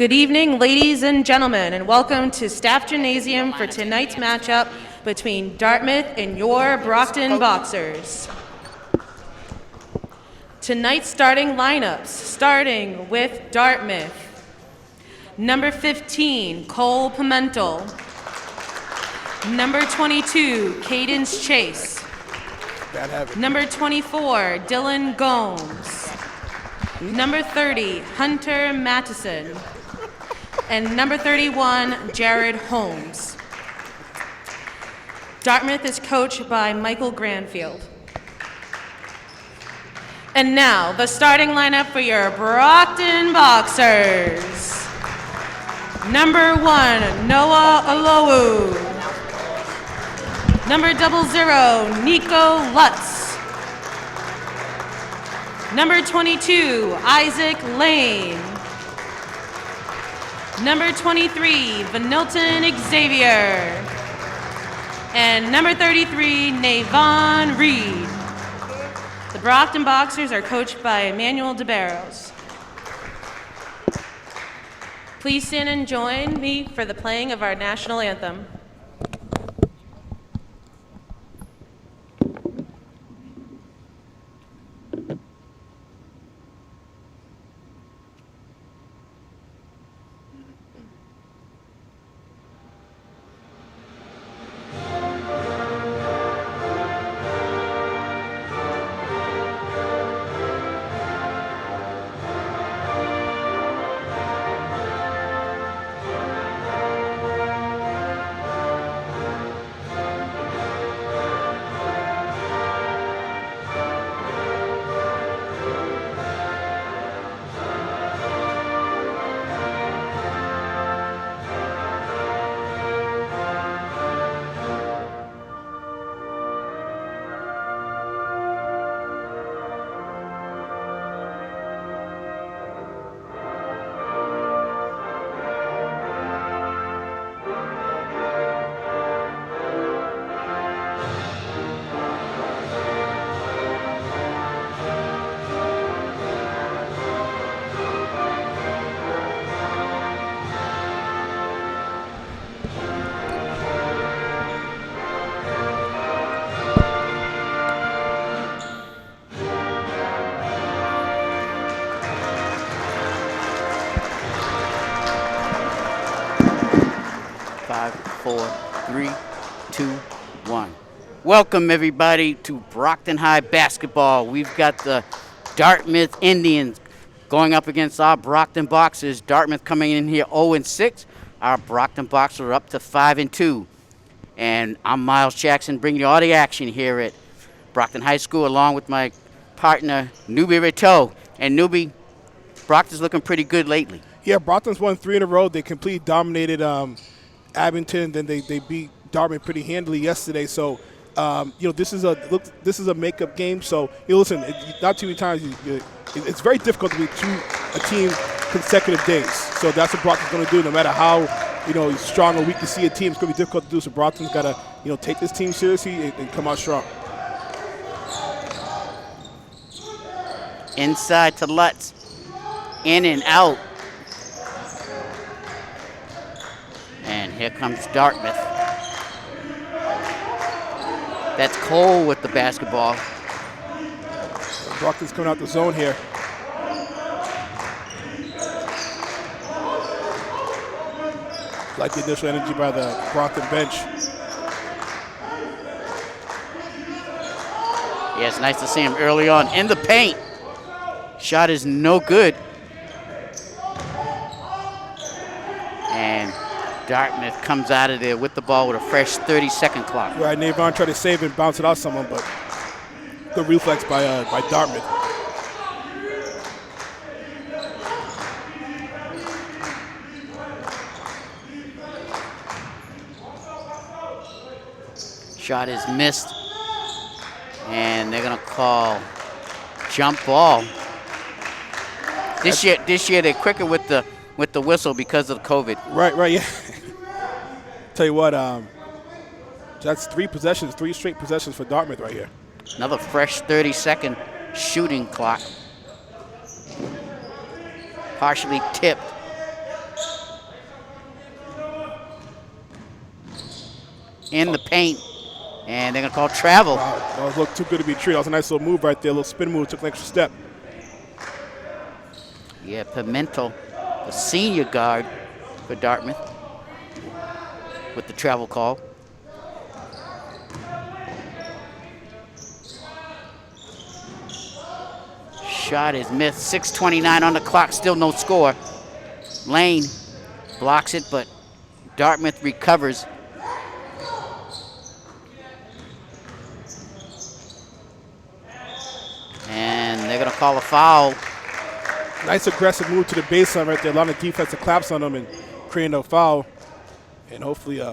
Good evening, ladies and gentlemen, and welcome to Staff Gymnasium for tonight's matchup between Dartmouth and your Brockton Boxers. Tonight's starting lineups, starting with Dartmouth. Number 15, Cole Pimentel. Number 22, Cadence Chase. Number 24, Dylan Gomes. Number 30, Hunter Mattison. And number 31, Jared Holmes. Dartmouth is coached by Michael Granfield. And now, the starting lineup for your Brockton Boxers. Number 1, Noah Olowu. Number 00, Nico Lutz. Number 22, Isaac Lane. Number 23, Vanilton Xavier. And number 33, Navon Reed. The Brockton Boxers are coached by Emmanuel DeBarros. Please stand and join me for the playing of our national anthem. Welcome, everybody, to Brockton High basketball. We've got the Dartmouth Indians going up against our Brockton Boxers. Dartmouth coming in here 0-6. Our Brockton Boxers are up to 5-2. And I'm Miles Jackson, bringing you all the action here at Brockton High School, along with my partner, Newbie Rito. And Newbie, Brockton's looking pretty good lately. Yeah, Brockton's won 3 in a row. They completely dominated Abington. Then they beat Dartmouth pretty handily yesterday. So, this is a makeup game. So, listen, not too many times. It's very difficult to beat a team consecutive days. So that's what Brockton's going to do. No matter how strong or weak you see a team, it's going to be difficult to do. So Brockton's got to take this team seriously and come out strong. Inside to Lutz, in and out. And here comes Dartmouth. That's Cole with the basketball. Brockton's coming out the zone here. Like the initial energy by the Brockton bench. Yeah, it's nice to see him early on in the paint. Shot is no good. And Dartmouth comes out of there with the ball with a fresh 30-second clock. Right, Navon tried to save it and bounce it out someone, but good reflex by Dartmouth. Shot is missed, and they're gonna call jump ball. This year they're quicker with the whistle because of COVID. Right, yeah. Tell you what, that's 3 straight possessions for Dartmouth right here. Another fresh 30-second shooting clock. Partially tipped. in the paint, and they're going to call travel. Wow, that was looked too good to be true. That was a nice little move right there, a little spin move, took an extra step. Yeah, Pimentel, the senior guard for Dartmouth, with the travel call. Shot is missed. 6:29 on the clock, still no score. Lane blocks it, but Dartmouth recovers. And they're going to call a foul. Nice aggressive move to the baseline right there. A lot of defensive claps on them and creating a foul. And hopefully we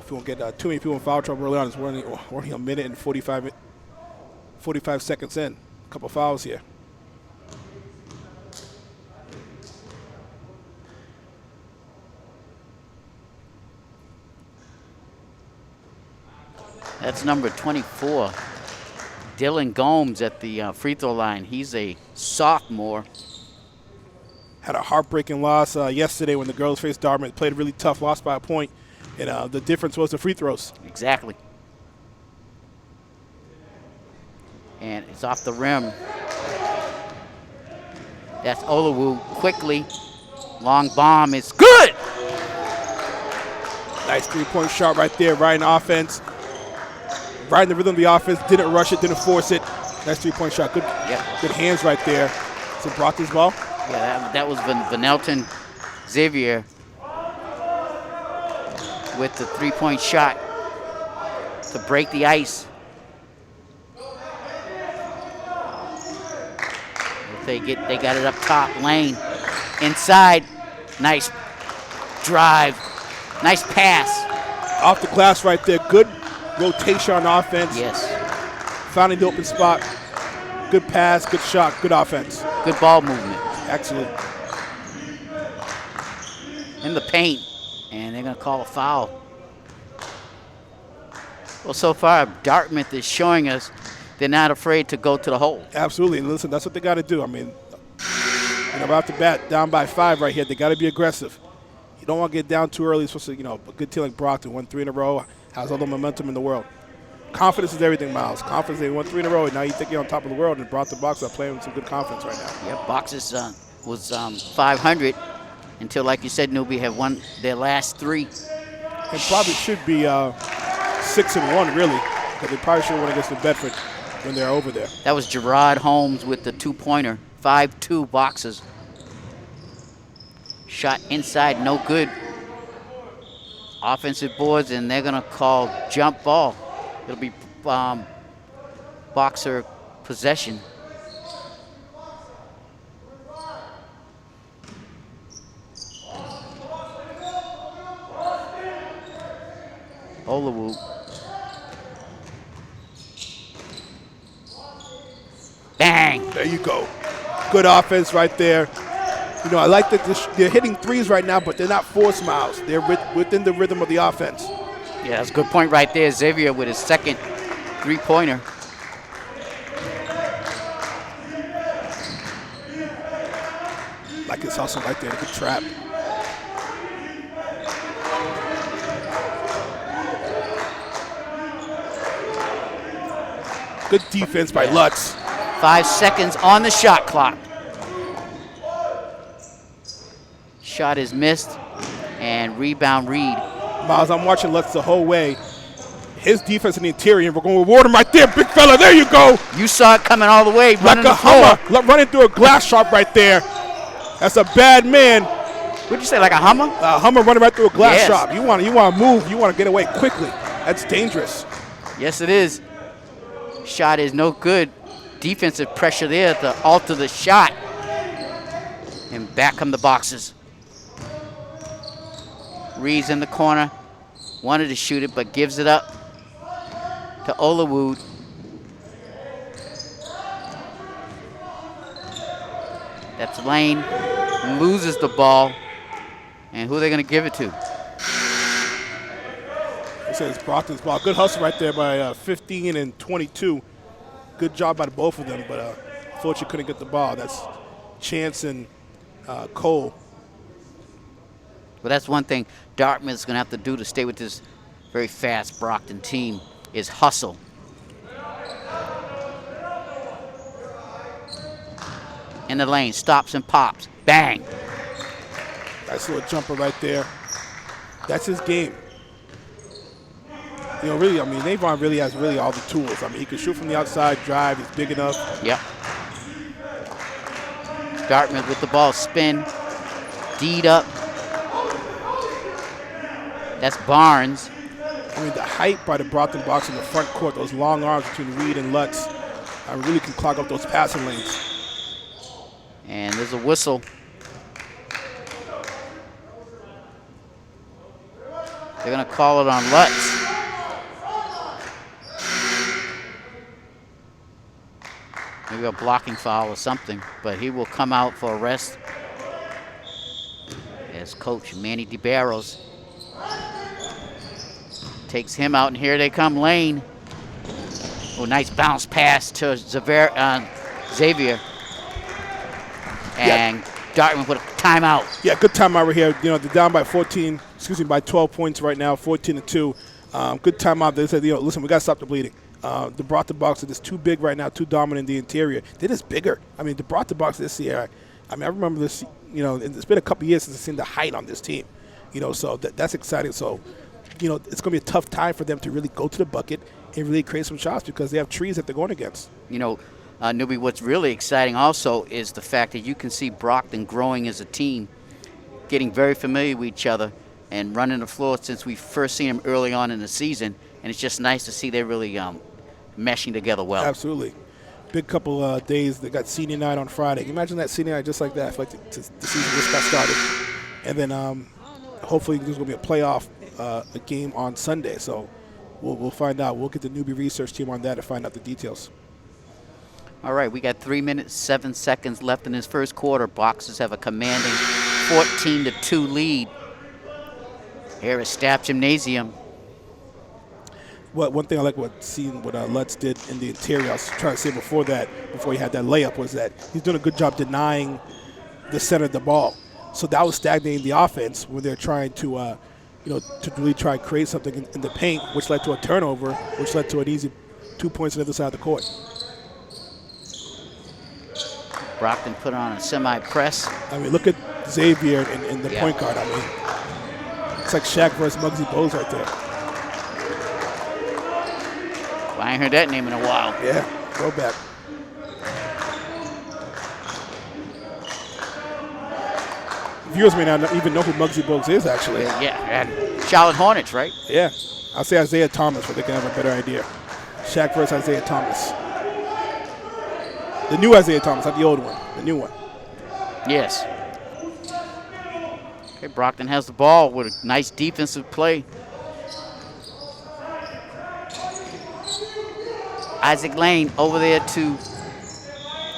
won't get too many people in foul trouble early on. It's only a minute and 45 seconds in. A couple fouls here. That's number 24, Dylan Gomes at the free throw line. He's a sophomore. Had a heartbreaking loss yesterday when the girls faced Dartmouth. Played a really tough, lost by a point, and the difference was the free throws. Exactly. And it's off the rim. That's Olawu quickly. Long bomb is good. Nice three-point shot right there, right in offense. Right in the rhythm of the offense, didn't rush it, didn't force it. Nice three-point shot, good hands right there. So Brockton's ball. Yeah, that was Vanelton Xavier with the three-point shot to break the ice. They got it up top, Lane inside. Nice drive, nice pass. Off the glass right there, good rotation on offense. Yes. Finding the open spot. Good pass, good shot, good offense. Good ball movement. Excellent. In the paint, and they're going to call a foul. Well, so far, Dartmouth is showing us they're not afraid to go to the hole. Absolutely. And listen, that's what they got to do. I mean, right off the bat, down by 5 right here, they got to be aggressive. You don't want to get down too early, especially, a good team like Brockton, won 3 in a row, has all the momentum in the world. Confidence is everything, Miles. Confidence, they won 3 in a row, and now you think you're on top of the world, and Brockton Boxers are playing with some good confidence right now. Yeah, Boxers was 500 until, like you said, Newbie have won their last 3. It probably should be 6-1, really, because they probably should have won against New Bedford when they're over there. That was Gerard Holmes with the 2-pointer, 5-2 Boxers. Shot inside, no good. Offensive boards, and they're going to call jump ball. It'll be Boxer possession. Olawu. Bang! There you go. Good offense right there. I like that they're hitting threes right now, but they're not forced, Miles. They're within the rhythm of the offense. Yeah, that's a good point right there. Xavier with his second three-pointer. Like his hustle right there, good trap. Good defense by Lutz. 5 seconds on the shot clock. Shot is missed, and rebound Reed. Miles, I'm watching Lutz the whole way. His defense in the interior, and we're going to reward him right there, big fella. There you go. You saw it coming all the way, like a Hummer, running through a glass shot right there. That's a bad man. What'd you say, like a Hummer? A Hummer running right through a glass shot. You want to move. You want to get away quickly. That's dangerous. Yes, it is. Shot is no good. Defensive pressure there to alter the shot. And back come the Boxers. Reed's in the corner. Wanted to shoot it, but gives it up to Olawu. That's Lane. Loses the ball. And who are they going to give it to? It says Brockton's ball. Good hustle right there by 15 and 22. Good job by both of them, but unfortunately couldn't get the ball. That's Chance and Cole. But that's one thing Dartmouth is going to have to do to stay with this very fast Brockton team is hustle. In the lane, stops and pops. Bang. Nice little jumper right there. That's his game. You know, really, I mean, Navon really has all the tools. I mean, he can shoot from the outside, drive, he's big enough. Yep. Dartmouth with the ball, spin, D'd up. That's Barnes. I mean, the height by the Brockton box in the front court, those long arms between Reed and Lutz, really can clog up those passing lanes. And there's a whistle. They're going to call it on Lutz. Maybe a blocking foul or something, but he will come out for a rest as Coach Manny DeBarros takes him out, and here they come, Lane. Oh, nice bounce pass to Xavier. And Dartmouth with a timeout. Yeah, good timeout right here. You know, they're down by by 12 points right now, 14-2. Good timeout. They said, you know, listen, we got to stop the bleeding. The Brockton box is just too big right now, too dominant in the interior. They're just bigger. I mean, the Brockton box this year, I remember this, you know, it's been a couple years since I've seen the height on this team. You know, so that's exciting. So, you know, it's going to be a tough time for them to really go to the bucket and really create some shots because they have trees that they're going against. You know, Newbie, what's really exciting also is the fact that you can see Brockton growing as a team, getting very familiar with each other and running the floor since we first seen them early on in the season. And it's just nice to see they're really meshing together well. Absolutely. Big couple days. They got senior night on Friday. Can you imagine that senior night just like that? Like the season just got started. And then hopefully there's going to be a playoff a game on Sunday. So we'll find out. We'll get the newbie research team on that to find out the details. All right, we got 3 minutes, 7 seconds left in this first quarter. Boxers have a commanding 14-2 lead here at Staff Gymnasium. Well, one thing I like seeing what Lutz did in the interior, I was trying to say before he had that layup, was that he's doing a good job denying the center of the ball. So that was stagnating the offense when they're trying to, to really try and create something in the paint, which led to a turnover, which led to an easy 2 points on the other side of the court. Brockton put on a semi-press. I mean, look at Xavier in the point guard. I mean, it's like Shaq versus Muggsy Bogues right there. Well, I ain't heard that name in a while. Yeah, go back. Viewers may not even know who Muggsy Bogues is, actually. Yeah, and Charlotte Hornets, right? Yeah. I'll say Isaiah Thomas, but they can have a better idea. Shaq versus Isaiah Thomas. The new Isaiah Thomas, not the old one. The new one. Yes. Okay, Brockton has the ball with a nice defensive play. Isaac Lane over there to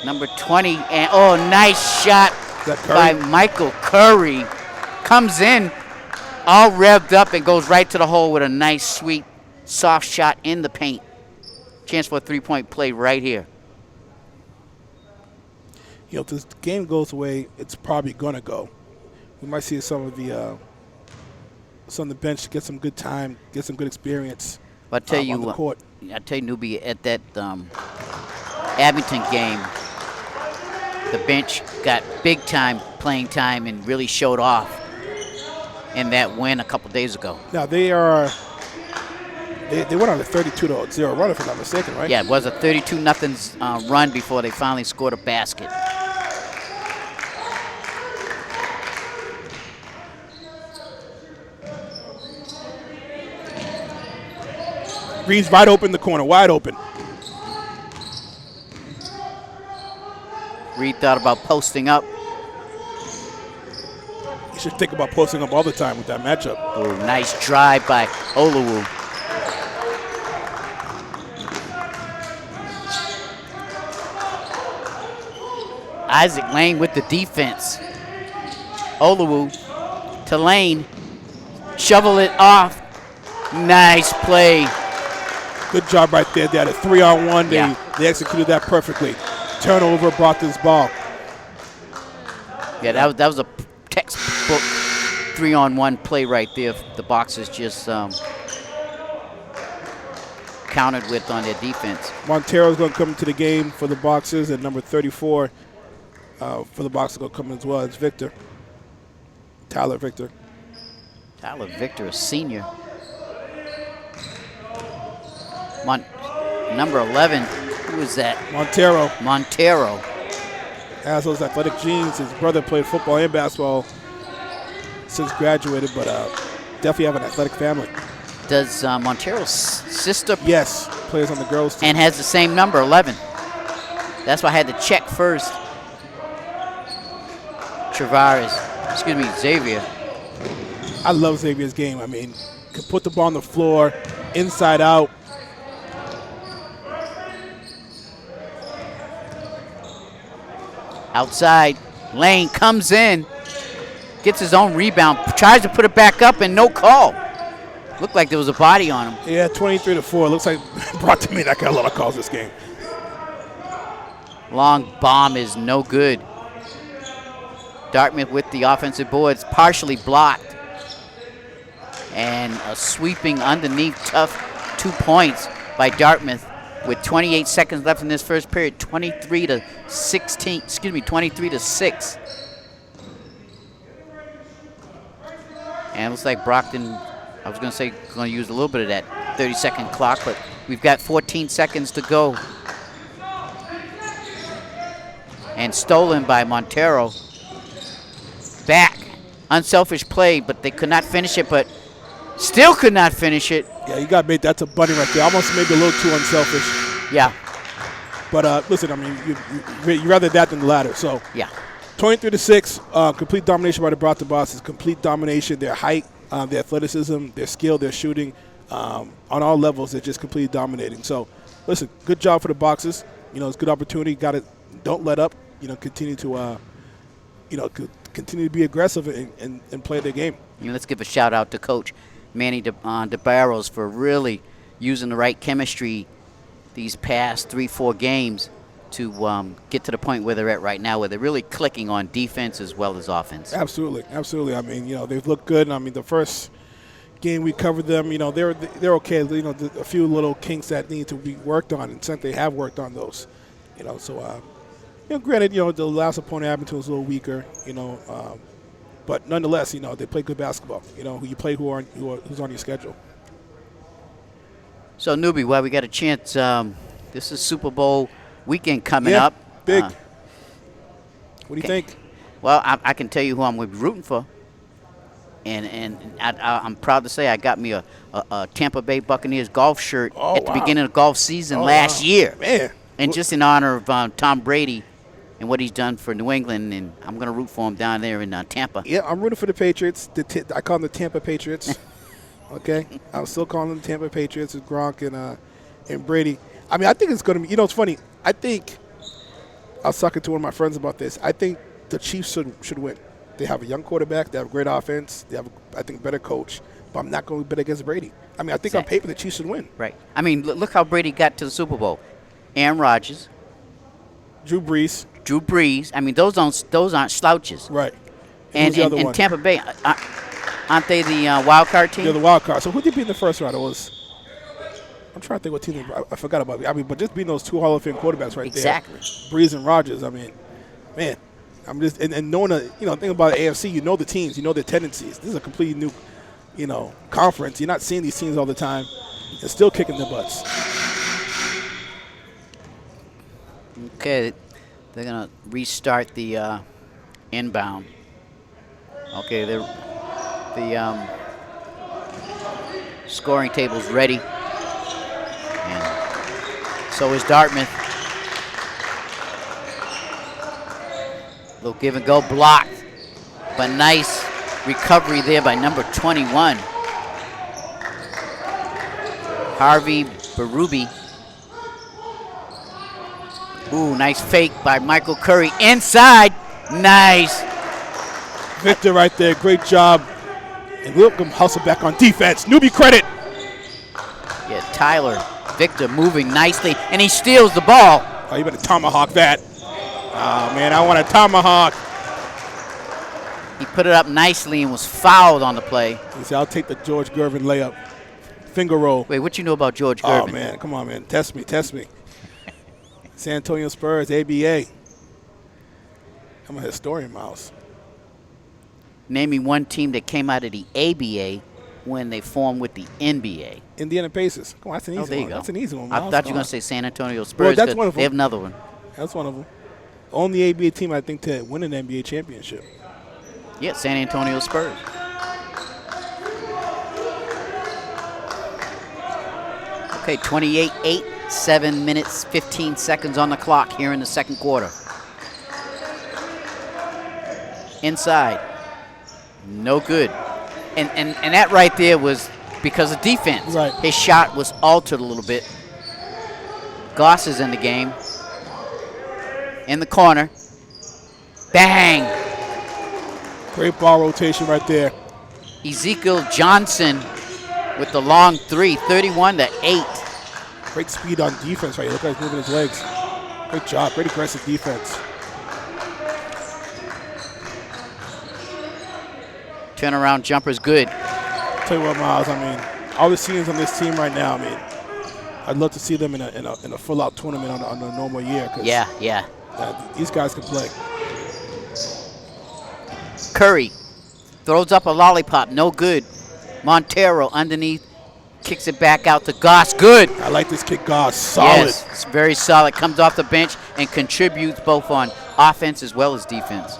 number 20. And, oh, nice shot by Michael Curry. Comes in all revved up and goes right to the hole with a nice, sweet, soft shot in the paint. Chance for a three-point play right here. You know, if this game goes away, it's probably going to go. We might see some of the bench get some good time, get some good experience on the court. I tell you, Newbie, at that Abington game, the bench got big time playing time and really showed off in that win a couple days ago. Now they went on a 32-0 run, if I'm not mistaken, right? Yeah, it was a 32-0 run before they finally scored a basket. Reed's wide open in the corner, wide open. Reed thought about posting up. You should think about posting up all the time with that matchup. Oh, nice drive by Oluwu. Isaac Lane with the defense. Oluwu to Lane. Shovel it off. Nice play. Good job right there. They had a 3-on-1. They executed that perfectly. Turnover, Brockton's ball. Yeah, that was a textbook 3-on-1 play right there. The Boxers just countered with on their defense. Montero's going to come into the game for the Boxers, and number 34 for the Boxers going to come in as well. It's Victor. Tyler Victor. Tyler Victor, a senior. Number 11, who is that? Montero. Montero. Has those athletic genes. His brother played football and basketball since graduated, but definitely have an athletic family. Does Montero's sister? Yes, plays on the girls team. And has the same number, 11. That's why I had to check first. Xavier. I love Xavier's game. I mean, can put the ball on the floor, inside out. Outside, Lane comes in, gets his own rebound, tries to put it back up, and no call. Looked like there was a body on him. Yeah, 23-4. Looks like Brockton may not get a lot of calls this game. Long bomb is no good. Dartmouth with the offensive boards, partially blocked. And a sweeping underneath tough 2 points by Dartmouth with 28 seconds left in this first period, 23 to 6. And it looks like Brockton, I was going to say, going to use a little bit of that 30-second clock, but we've got 14 seconds to go. And stolen by Montero. Back, unselfish play, but they could not finish it, but still could not finish it. Yeah, you got to make that's a bunny right there. Almost maybe a little too unselfish. Yeah. But listen, I mean, you rather that than the latter. So yeah, 23 to 6, complete domination by the Brockton Boxers. Complete domination. Their height, their athleticism, their skill, their shooting, on all levels, they're just completely dominating. So, listen, good job for the Boxers. You know, it's a good opportunity. Got it. Don't let up. You know, continue to be aggressive and play their game. You know, let's give a shout out to Coach Manny DeBarros for really using the right chemistry these past 3-4 games to get to the point where they're at right now, where they're really clicking on defense as well as offense. Absolutely, absolutely. I mean, you know, they've looked good. I mean, the first game we covered them, you know, they're okay. You know, a few little kinks that need to be worked on, and since they have worked on those, you know. So, you know, granted, you know, the last opponent Abington was a little weaker, you know, but nonetheless, you know, they play good basketball. You know, who you play, who's on your schedule. So, Newbie, while we got a chance, this is Super Bowl weekend coming Yeah, up. big. What do you think? Well, I can tell you who I'm going to be rooting for. And I'm proud to say I got me a Tampa Bay Buccaneers golf shirt at the beginning of the golf season last year. Man. And just in honor of Tom Brady and what he's done for New England, and I'm going to root for him down there in Tampa. Yeah, I'm rooting for the Patriots. I call them the Tampa Patriots. Okay? I'm still calling them the Tampa Patriots with Gronk and Brady. I mean, I think it's going to be – you know, it's funny. I think – I was talking to one of my friends about this. I think the Chiefs should win. They have a young quarterback. They have a great offense. They have, I think, a better coach. But I'm not going to bet against Brady. I mean, I think on paper the Chiefs should win. Right. I mean, look how Brady got to the Super Bowl. Aaron Rodgers. Drew Brees. I mean, those aren't slouches. Right. And Tampa Bay, aren't they the wild card team? They're the wild card. So who did they beat in the first round? I'm trying to think what team I forgot about. I mean, but just beating those two Hall of Fame quarterbacks right there. Brees and Rodgers. I mean, man, I'm just and knowing think about the AFC. You know the teams. You know their tendencies. This is a completely new, conference. You're not seeing these teams all the time. They're still kicking their butts. Okay, they're gonna restart the inbound. Okay, the scoring table's ready, and so is Dartmouth. Little give and go, blocked, but nice recovery there by number 21, Harvey Berube. Ooh, nice fake by Michael Curry. Inside. Nice. Victor right there. Great job. And Wilcom hustle back on defense. Newbie credit. Yeah, Tyler Victor moving nicely, and he steals the ball. Oh, you better tomahawk that. Oh, man, I want a tomahawk. He put it up nicely and was fouled on the play. He said, I'll take the George Gervin layup. Finger roll. Wait, what you know about George Oh, Gervin? man. Come on, man. Test me. San Antonio Spurs, ABA. I'm a historian, Miles. Name me one team that came out of the ABA when they formed with the NBA. Indiana Pacers. Come on, that's an easy Oh, there you one. go. That's an easy one, I Miles. thought you were Come going on. to say San Antonio Spurs. Well, that's 'cause one of they have them. another one. That's one of them. Only ABA team, I think, to win an NBA championship. Yeah, San Antonio Spurs. Okay, 28-8, 7 minutes, 15 seconds on the clock here in the second quarter. Inside. No good. And that right there was because of defense. Right. His shot was altered a little bit. Goss is in the game. In the corner. Bang! Great ball rotation right there. Ezekiel Johnson with the long three, 31-8. Great speed on defense right here. Look how he's moving his legs. Great job. Great aggressive defense. Turnaround jumper's good. Tell you what, Miles, I mean, all the scenes on this team right now, I mean, I'd love to see them in a full-out tournament on a normal year. Yeah. These guys can play. Curry throws up a lollipop, no good. Montero underneath, kicks it back out to Goss, good. I like this kid, Goss. Solid. Yes, it's very solid. Comes off the bench and contributes both on offense as well as defense.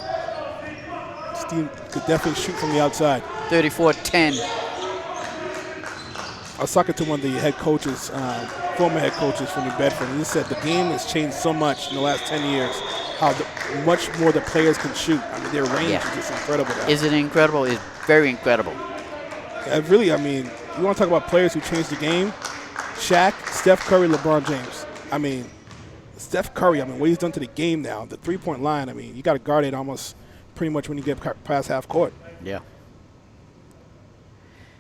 This team could definitely shoot from the outside. 34-10. I was talking to one of the head coaches, former head coaches from New Bedford, and he said the game has changed so much in the last 10 years, how much more the players can shoot. I mean, their range is just incredible now. Is it incredible? It's very incredible. Really, I mean, you want to talk about players who changed the game? Shaq, Steph Curry, LeBron James. I mean, Steph Curry, I mean, what he's done to the game now, the three-point line, I mean, you got to guard it almost pretty much when you get past half court. Yeah.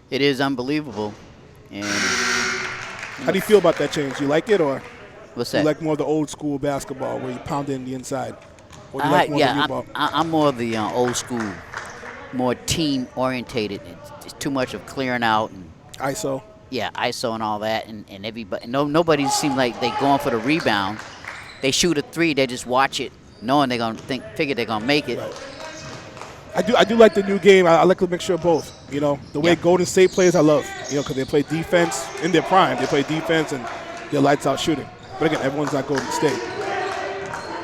It is unbelievable. And How do you feel about that change? You like it, or what's you that? like more of the old school basketball where you pound in the inside? Or do you like more of the new ball? I'm more of the old school, more team orientated. It's too much of clearing out and ISO. yeah, ISO and all that, and everybody. Nobody seems like they going for the rebound. They shoot a three, they just watch it, knowing they're gonna figure they're gonna make it. Right. I do like the new game. I like a mixture of both. You know, the way Golden State plays, I love. You know, because they play defense in their prime. They play defense and they're lights out shooting. But again, everyone's not Golden State.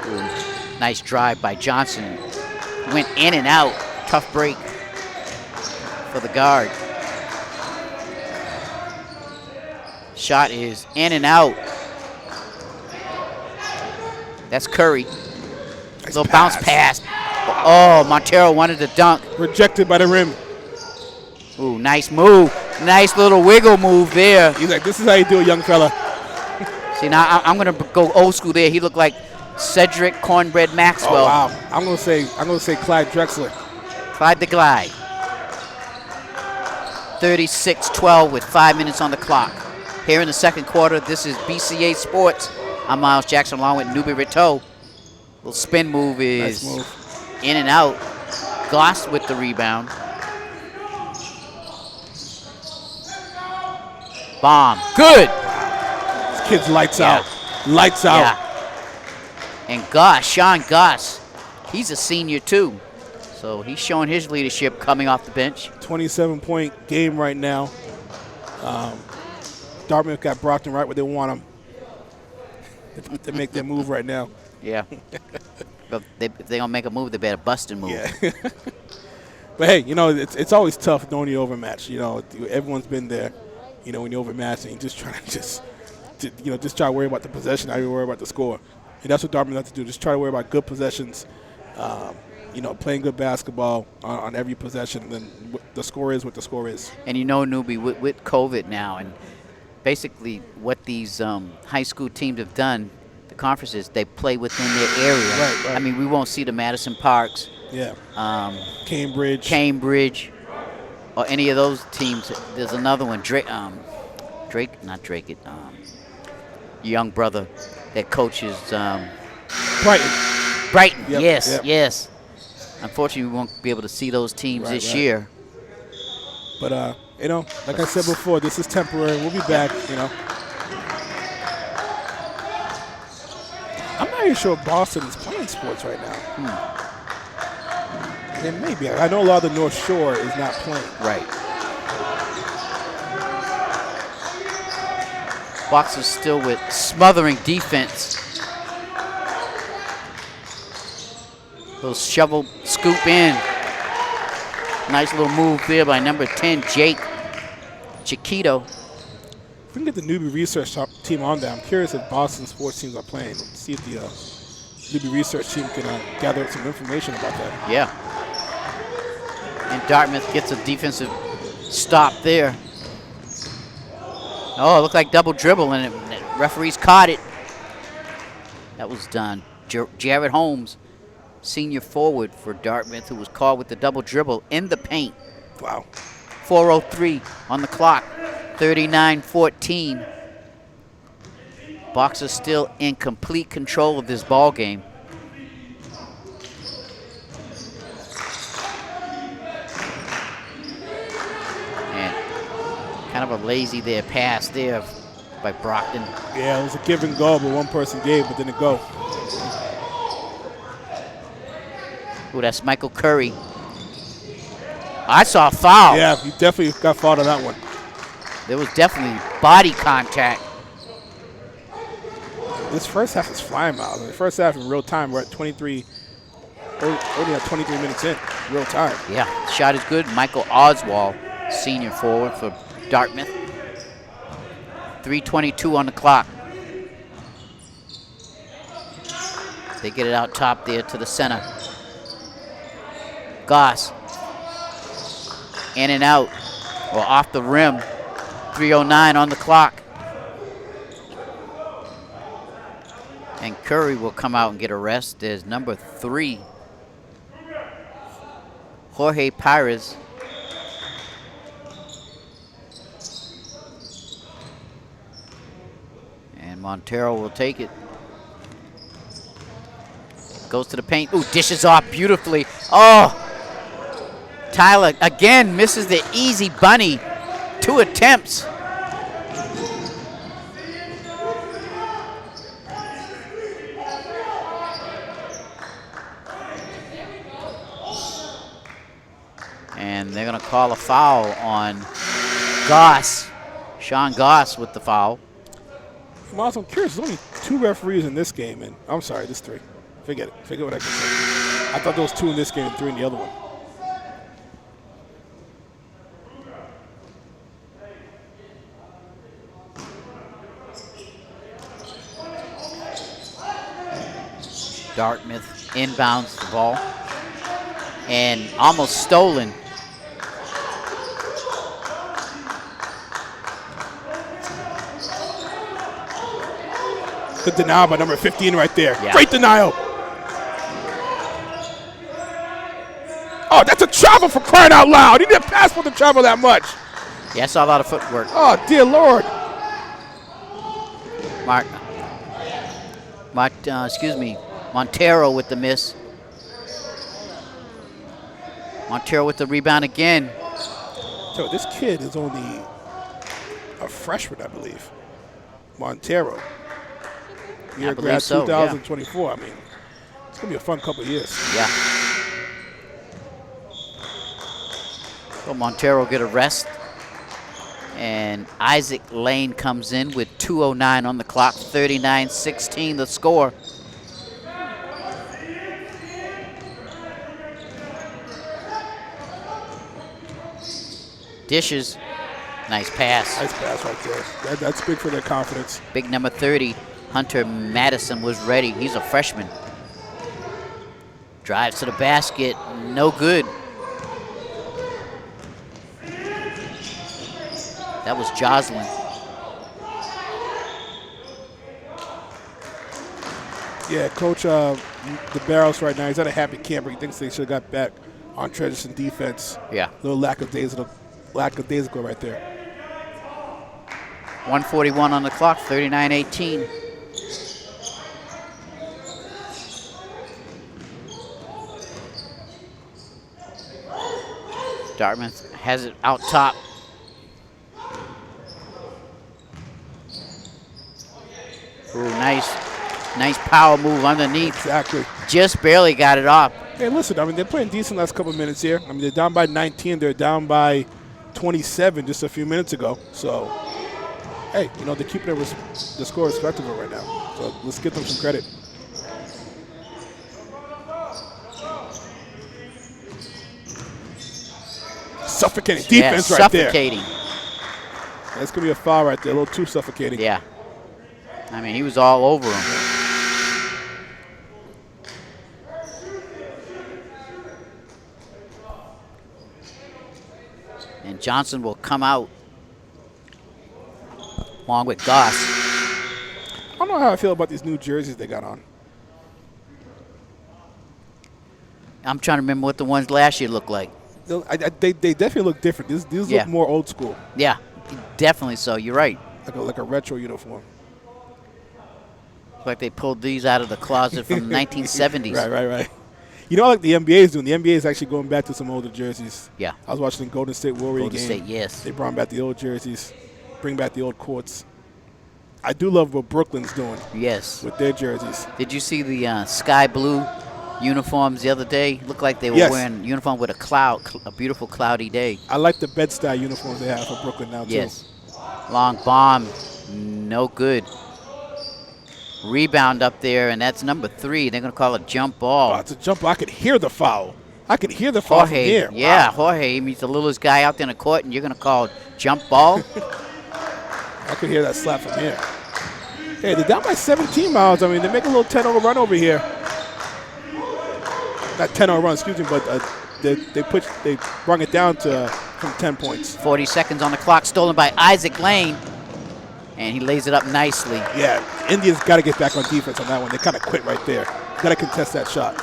Ooh, nice drive by Johnson. Went in and out. Tough break for the guard. Shot is in and out. That's Curry. Nice Little bounce pass. Oh, Montero wanted to dunk. Rejected by the rim. Ooh, nice move. Nice little wiggle move there. He's like, this is how you do it, young fella. See, now I'm going to go old school there. He looked like Cedric Cornbread Maxwell. Oh, wow. I'm gonna say Clyde Drexler. Clyde the Glide. 36-12 with 5 minutes on the clock. Here in the second quarter, this is BCA Sports. I'm Miles Jackson along with Newbie Rito. Little spin move is Nice move. in and out. Goss with the rebound. Bomb. Good. This kid's lights out. Lights out. Yeah. And Goss, Sean Goss, he's a senior too. So he's showing his leadership coming off the bench. 27-point game right now. Dartmouth got Brockton right where they want them. They make their move right now. Yeah. But if they're going to make a move, they better bust a move. Yeah. But hey, you know, it's always tough knowing you overmatched. You know, everyone's been there. You know, when you overmatch and you just try to try to worry about the possession, not even worry about the score. And that's what Dartmouth has to do. Just try to worry about good possessions. You know, playing good basketball on every possession. Then the score is what the score is. And you know, Newbie, with COVID now, and basically what these high school teams have done, the conferences, they play within their area. Right. I mean, we won't see the Madison Parks, Yeah. Cambridge, or any of those teams. There's another one, young brother that coaches Brighton. Brighton. Yep, Yes, yep. yes. Unfortunately, we won't be able to see those teams Right, this right. year. But, you know, like I said before, this is temporary. We'll be back, you know. I'm not even sure if Boston is playing sports right now. It may be. I know a lot of the North Shore is not playing. Right. Boxers still with smothering defense. Little shovel scoop in. Nice little move there by number 10, Jake Chiquito. If we can get the newbie research team on there, I'm curious if Boston sports teams are playing. See if the newbie research team can gather up some information about that. Yeah. And Dartmouth gets a defensive stop there. Oh, it looked like double dribble, and referees caught it. That was done. Jared Holmes, senior forward for Dartmouth, who was called with the double dribble in the paint. Wow. 4:03 on the clock, 39-14. Boxers still in complete control of this ball game. And kind of a lazy there pass there by Brockton. Yeah, it was a give and go, but one person gave, but didn't go. Ooh, that's Michael Curry. I saw a foul. Yeah, he definitely got fouled on that one. There was definitely body contact. This first half is flying miles. In the first half in real time, we're at 23, only at 23 minutes in, real time. Yeah, shot is good. Michael Oswald, senior forward for Dartmouth. 3:22 on the clock. They get it out top there to the center. Goss. In and out, or off the rim. 3:09 on the clock. And Curry will come out and get a rest. There's number 3, Jorge Pires. And Montero will take it. Goes to the paint. Ooh, dishes off beautifully. Oh! Tyler again misses the easy bunny. 2 attempts. And they're going to call a foul on Goss. Sean Goss with the foul. Miles, I'm curious. There's only 2 referees in this game, and I'm sorry, there's 3. Forget it. Forget what I can say. I thought there was 2 in this game and 3 in the other one. Dartmouth inbounds the ball and almost stolen. Good denial by number 15 right there. Yeah. Great denial. Oh, that's a travel for crying out loud. He didn't pass for the travel that much. Yeah, I saw a lot of footwork. Oh, dear Lord. Montero with the miss. Montero with the rebound again. So this kid is only a freshman, I believe. Montero. Year believe grad so, 2024. I mean, it's going to be a fun couple of years. Yeah. So Montero get a rest. And Isaac Lane comes in with 2:09 on the clock, 39-16 the score. Dishes, nice pass. Nice pass right there. That's big for their confidence. Big number 30, Hunter Madison was ready. He's a freshman. Drives to the basket, no good. That was Joslin. Yeah, Coach the Barrows right now, he's at a happy camper. He thinks they should have got back on transition defense. Yeah. A little lackadaisical right there. 1:41 on the clock, 39-18. Dartmouth has it out top. Ooh, nice power move underneath. Exactly. Just barely got it off. Hey, listen, I mean, they're playing decent last couple of minutes here. I mean, they're down by 19. They're down by 27 just a few minutes ago. So, hey, you know, they're keeping the score respectable right now. So let's give them some credit. Suffocating defense right there. Suffocating. That's going to be a foul right there. A little too suffocating. Yeah. I mean, he was all over him. And Johnson will come out along with Goss. I don't know how I feel about these new jerseys they got on. I'm trying to remember what the ones last year looked like. They definitely look different. These Yeah. look more old school. Yeah, definitely so. You're right. Like a retro uniform. Like they pulled these out of the closet from the 1970s. Right. You know, like the NBA is doing. The NBA is actually going back to some older jerseys. Yeah. I was watching the Golden State Warrior Golden game. State, yes. They brought back the old jerseys, bring back the old courts. I do love what Brooklyn's doing Yes. with their jerseys. Did you see the sky blue uniforms the other day? Looked like they were Yes. wearing uniform with a beautiful cloudy day. I like the Bed-Stuy uniforms they have for Brooklyn now, too. Yes. Long bomb, no good. Rebound up there, and that's number 3. They're going to call it jump ball. Oh, it's a jump ball. I could hear the foul. From here. Yeah, Wow. Jorge, he's the littlest guy out there in the court, and you're going to call jump ball? I could hear that slap from here. Hey, they're down by 17 miles. I mean, they make a little 10-0 run over here. Not 10-0 run, excuse me, but they brought it down to from 10 points. 40 seconds on the clock, stolen by Isaac Lane, and he lays it up nicely. Yeah, Indians got to get back on defense on that one. They kind of quit right there. Got to contest that shot.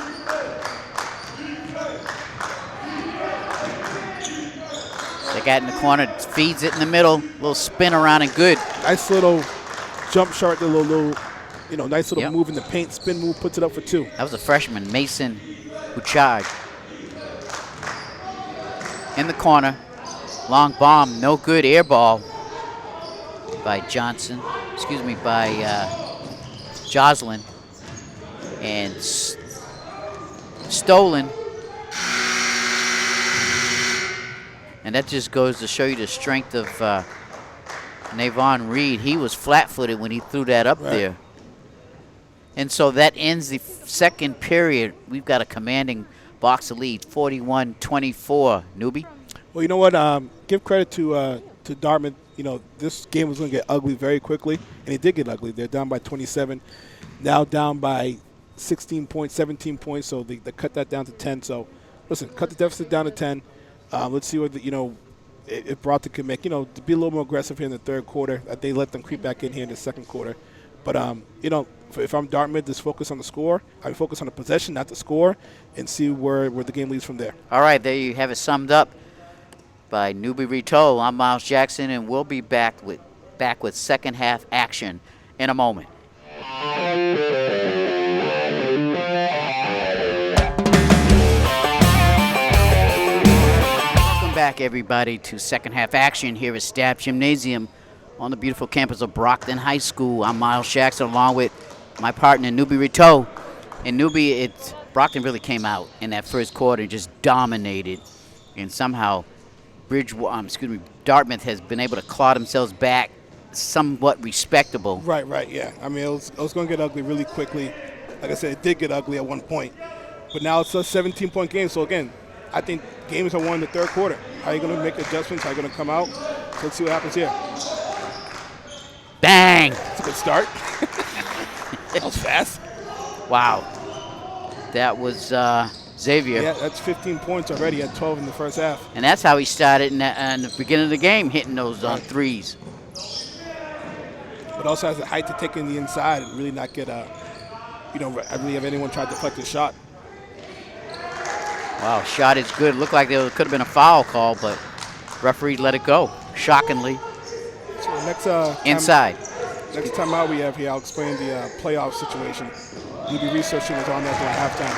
They got in the corner, feeds it in the middle, little spin around and good. Nice little jump shot, the little nice little Yep. move in the paint, spin move, puts it up for 2. That was a freshman, Mason Bouchard. In the corner, long bomb, no good, air ball by Joslin. And stolen. And that just goes to show you the strength of Navon Reed. He was flat-footed when he threw that up there. And so that ends the second period. We've got a commanding Boxer lead, 41-24. Newbie? Well, you know what? Give credit to Dartmouth. You know, this game was going to get ugly very quickly, and it did get ugly. They're down by 27, now down by 16 points, 17 points, so they cut that down to 10. So, listen, cut the deficit down to 10. Let's see what, if Brockton can make, to be a little more aggressive here in the third quarter. They let them creep back in here in the second quarter. But, if I'm Dartmouth, just focus on the score. I focus on the possession, not the score, and see where the game leads from there. All right, there you have it summed up by Newbie Rito. I'm Miles Jackson, and we'll be back with second half action in a moment. Welcome back, everybody, to second half action here at Staff Gymnasium on the beautiful campus of Brockton High School. I'm Miles Jackson, along with my partner, Newbie Rito. And Newbie, Brockton really came out in that first quarter and just dominated. And somehow Dartmouth has been able to claw themselves back somewhat respectable. Right, yeah. I mean, it was going to get ugly really quickly. Like I said, it did get ugly at one point. But now it's a 17-point game. So, again, I think games are won in the third quarter. How are you going to make adjustments? How are you going to come out? So let's see what happens here. Bang! That's a good start. That was fast. Wow. That was Xavier. Yeah, that's 15 points already at 12 in the first half. And that's how he started in the beginning of the game, hitting those on threes. But also has the height to take in the inside and really not get I really have anyone try to deflect a shot. Wow, shot is good. Looked like there could have been a foul call, but referee let it go, shockingly. So next inside. Next time out we have here, I'll explain the playoff situation. We'll be researching was on that during halftime.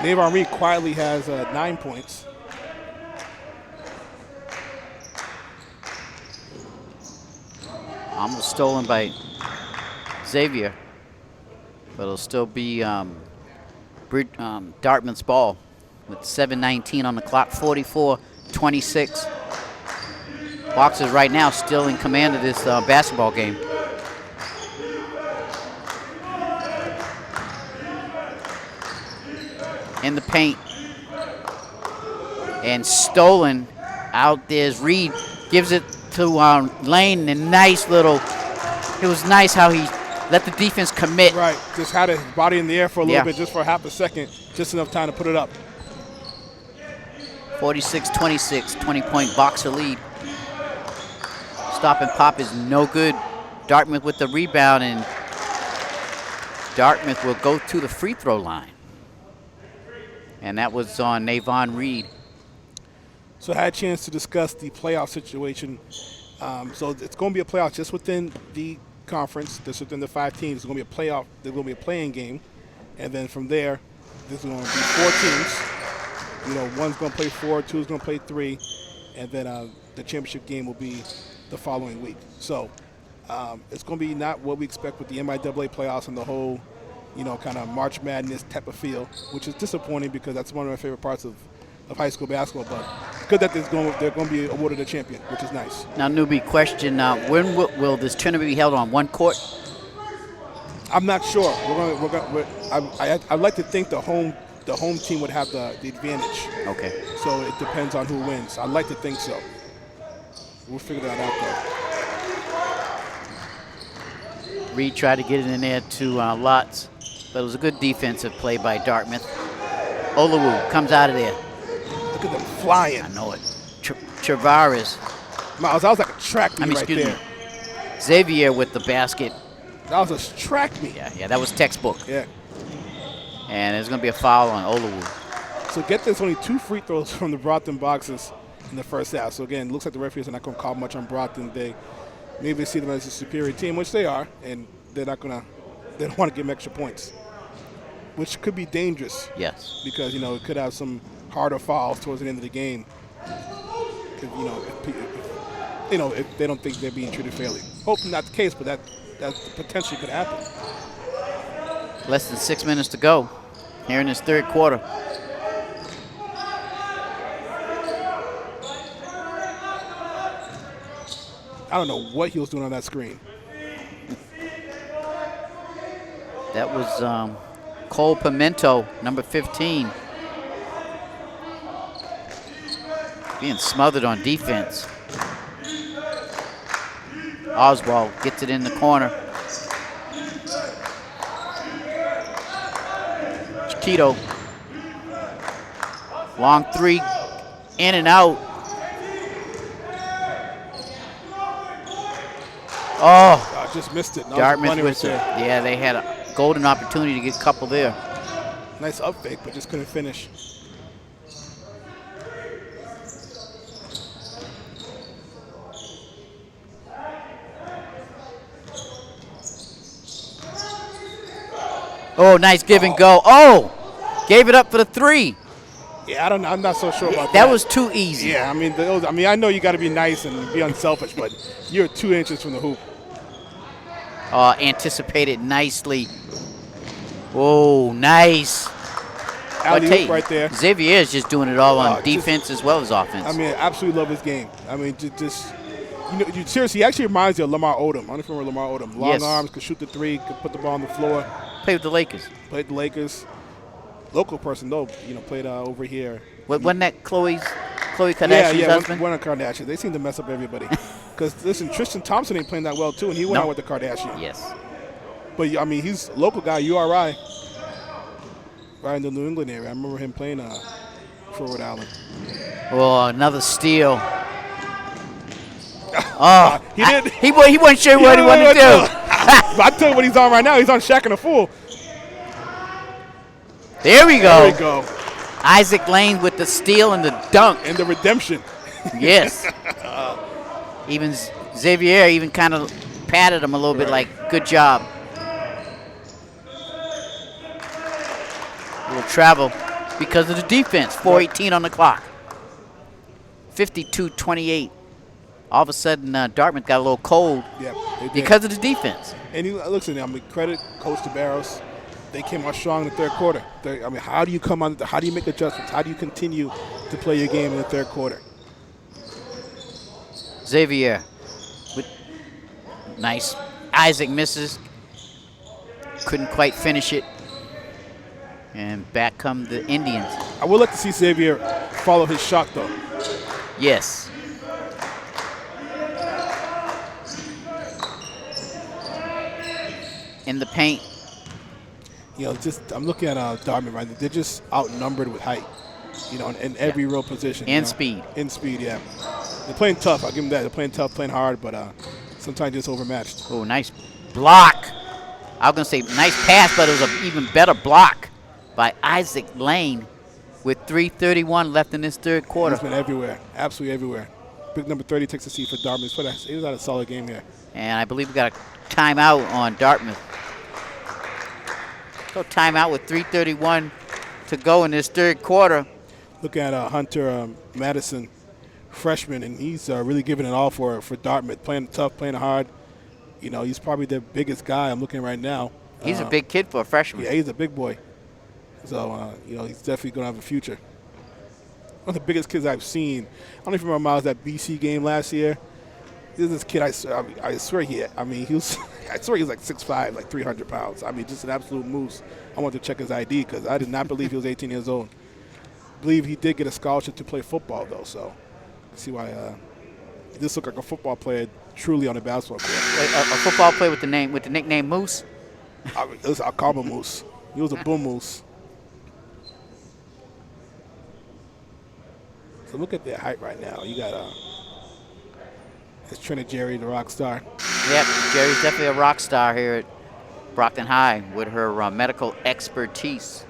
Navon Reed quietly has 9 points. Almost stolen by Xavier, but it'll still be Dartmouth's ball with 7:19 on the clock, 44-26. Boxers right now still in command of this basketball game. In the paint. And stolen out there's Reed. Gives it to Lane, and nice little, it was nice how he let the defense commit. Right, just had his body in the air for a little Yeah. bit, just for half a second, just enough time to put it up. 46-26, 20-point Boxer lead. Stop and pop is no good. Dartmouth with the rebound, and Dartmouth will go to the free throw line. And that was on Navon Reed. So I had a chance to discuss the playoff situation. So it's going to be a playoff just within the conference, just within the 5 teams. It's going to be a playoff. There's going to be a playing game, and then from there, there's going to be 4 teams. You know, one's going to play 4, two's going to play 3, and then the championship game will be the following week. So it's going to be not what we expect with the MIAA playoffs and the whole, you know, kind of March Madness type of feel, which is disappointing because that's one of my favorite parts of high school basketball. But it's good that they're going to be awarded a champion, which is nice. Now, newbie question: when will this tournament be held on one court? I'm not sure. I'd like to think the home team would have the advantage. Okay. So it depends on who wins. I'd like to think so. We'll figure that out though. Reed tried to get it in there to Lutz, but it was a good defensive play by Dartmouth. Olawu comes out of there. Look at them flying. I know it. Travares. Miles, that was like a track meet right excuse there. me. Xavier with the basket. That was a track meet. Yeah, that was textbook. Yeah. And there's going to be a foul on Olawu. So get this, only 2 free throws from the Brockton Boxers in the first half. So again, it looks like the referees are not going to call much on Brockton. Maybe they see them as a superior team, which they are, and they don't want to give them extra points, which could be dangerous. Yes. Because, you know, it could have some harder fouls towards the end of the game. You know, if they don't think they're being treated fairly. Hopefully not the case, but that potentially could happen. Less than 6 minutes to go here in this third quarter. I don't know what he was doing on that screen. That was Cole Pimento, number 15. Being smothered on defense. Oswald gets it in the corner. Chiquito. Long 3, in and out. Oh. Just missed it. Dartmouth with it. Yeah, they had a golden opportunity to get a couple there. Nice up fake, but just couldn't finish. Oh, nice give and go. Oh, gave it up for the 3. Yeah, I'm not so sure about that. That was too easy. Yeah, I mean, I know you got to be nice and be unselfish, but you're 2 inches from the hoop. Anticipated nicely. Whoa, nice. Alley-oop right there. Xavier is just doing it all on defense as well as offense. I mean, I absolutely love his game. I mean, just you know, seriously, he actually reminds you of Lamar Odom. I don't know if you remember Lamar Odom. Long arms, could shoot the 3, could put the ball on the floor. Played with the Lakers. Played the Lakers. Local person though, you know, played over here. Wasn't that Khloe Kardashian's husband? One of the Kardashians. They seem to mess up everybody. Because listen, Tristan Thompson ain't playing that well too, and he went out with the Kardashian. Yes. But I mean, he's a local guy, URI, right in the New England area. I remember him playing for Rhode Island. Oh, another steal. Oh, he did. He wasn't sure what he wanted to do. I tell you what he's on right now. He's on Shaq and a Fool. There we go. There we go. Isaac Lane with the steal and the dunk. And the redemption. Yes. Even Xavier even kind of patted him a little bit like, good job. A little travel. because of the defense. 4:18 on the clock. 52-28. All of a sudden, Dartmouth got a little cold because of the defense. And listen, I mean, credit Coach DeBarros. They came out strong in the third quarter. I mean, how do you come on? How do you make adjustments? How do you continue to play your game in the third quarter? Xavier with nice. Isaac misses. Couldn't quite finish it. And back come the Indians. I would like to see Xavier follow his shot, though. Yes. In the paint. You know, I'm looking at Dartmouth right now. They're just outnumbered with height, you know, in every real position. And speed. In speed, yeah. They're playing tough. I'll give them that. They're playing tough, playing hard, but sometimes just overmatched. Oh, nice block. I was going to say nice pass, but it was an even better block by Isaac Lane with 3:31 left in this third quarter. He's been everywhere, absolutely everywhere. Big number 30 takes a seat for Dartmouth. He was had a solid game here. And I believe we got a timeout on Dartmouth. So timeout with 3:31 to go in this third quarter. Look at Hunter Madison, freshman, and he's really giving it all for Dartmouth, playing tough, playing hard. You know, he's probably their biggest guy I'm looking right now. He's a big kid for a freshman. Yeah, he's a big boy. So, you know, he's definitely going to have a future. One of the biggest kids I've seen. I don't know if you remember Miles, that BC game last year. This kid, I swear he was like 6'5", like 300 pounds. I mean, just an absolute moose. I wanted to check his ID because I did not believe he was 18 years old. I believe he did get a scholarship to play football, though, so I see why this looked like a football player truly on a basketball court. A football player with the nickname Moose? I'll call him Moose. He was a bull moose. So look at their height right now. You got it's Trina Jerry, the rock star. Yep, Jerry's definitely a rock star here at Brockton High with her medical expertise.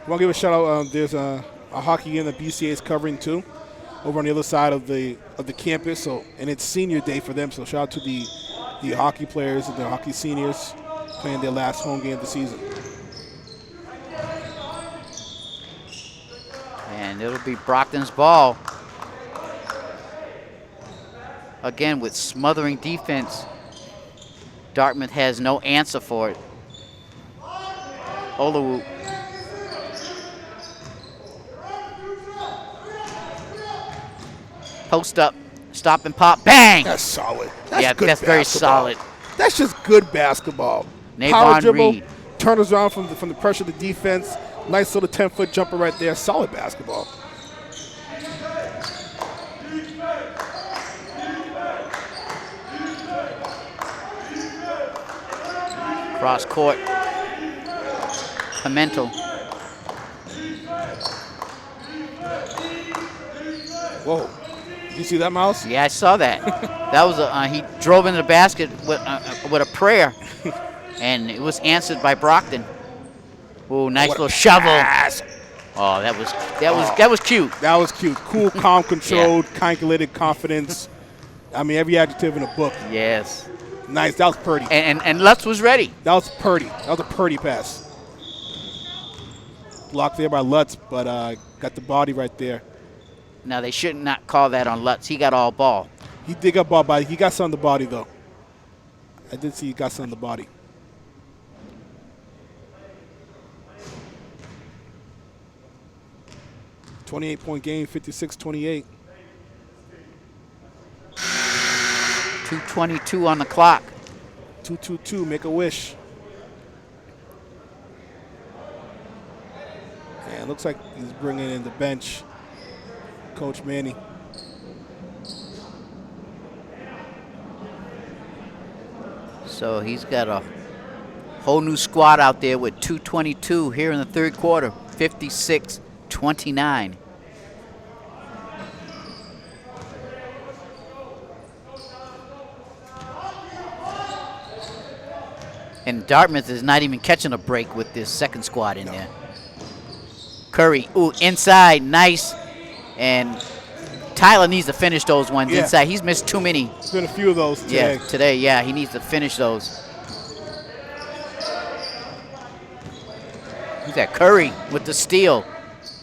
I want to give a shout out. There's a hockey game that BCA is covering too, over on the other side of the campus. So, and it's senior day for them. So shout out to the hockey players and the hockey seniors playing their last home game of the season. And it'll be Brockton's ball. Again, with smothering defense, Dartmouth has no answer for it. Olawu. Post up, stop and pop, bang! That's solid. That's very solid. That's just good basketball. Navon Power dribble, Reed. turns around from the pressure of the defense. Nice little 10-foot jumper right there. Solid basketball. Cross court. Pimentel. Whoa. You see that, Miles? Yeah, I saw that. That was he drove into the basket with a prayer, and it was answered by Brockton. Oh, nice little shovel. Pass. Oh, that was cute. That was cute. Cool, calm, controlled, calculated, confidence. I mean, every adjective in a book. Yes. Nice. That was Purdy. And Lutz was ready. That was Purdy. That was a Purdy pass. Blocked there by Lutz, but got the body right there. Now, they should not call that on Lutz. He got all ball. He did get ball body. He got some on the body, though. I did see he got some on the body. .28 game, 56-28. 2:22 on the clock. 2-2-2, make a wish. And it looks like he's bringing in the bench, Coach Manny. So he's got a whole new squad out there with 2:22 here in the third quarter, 56-29. And Dartmouth is not even catching a break with this second squad in there. Curry, ooh, inside, nice. And Tyler needs to finish those ones inside. He's missed too many. There's been a few of those today. Yeah, today, he needs to finish those. Who's that? Curry with the steal.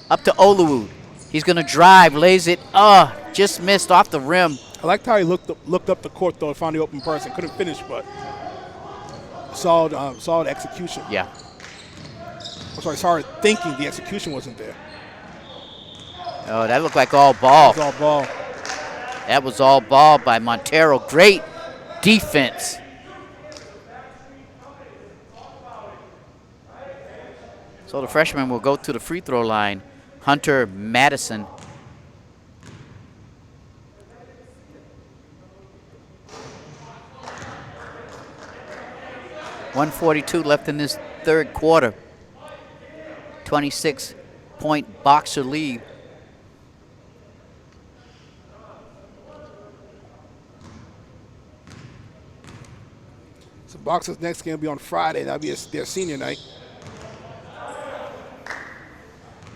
Up to Oluwu. He's going to drive, lays it. Just missed off the rim. I liked how he looked up the court, though, and found the open person. Couldn't finish, but solid execution. Yeah. I'm sorry, solid thinking. The execution wasn't there. Oh, that looked like all ball. It was all ball. That was all ball by Montero. Great defense. So the freshman will go to the free throw line. Hunter Madison. .142 left in this third quarter. 26-point Boxer lead. So Boxers' next game will be on Friday. That'll be their senior night.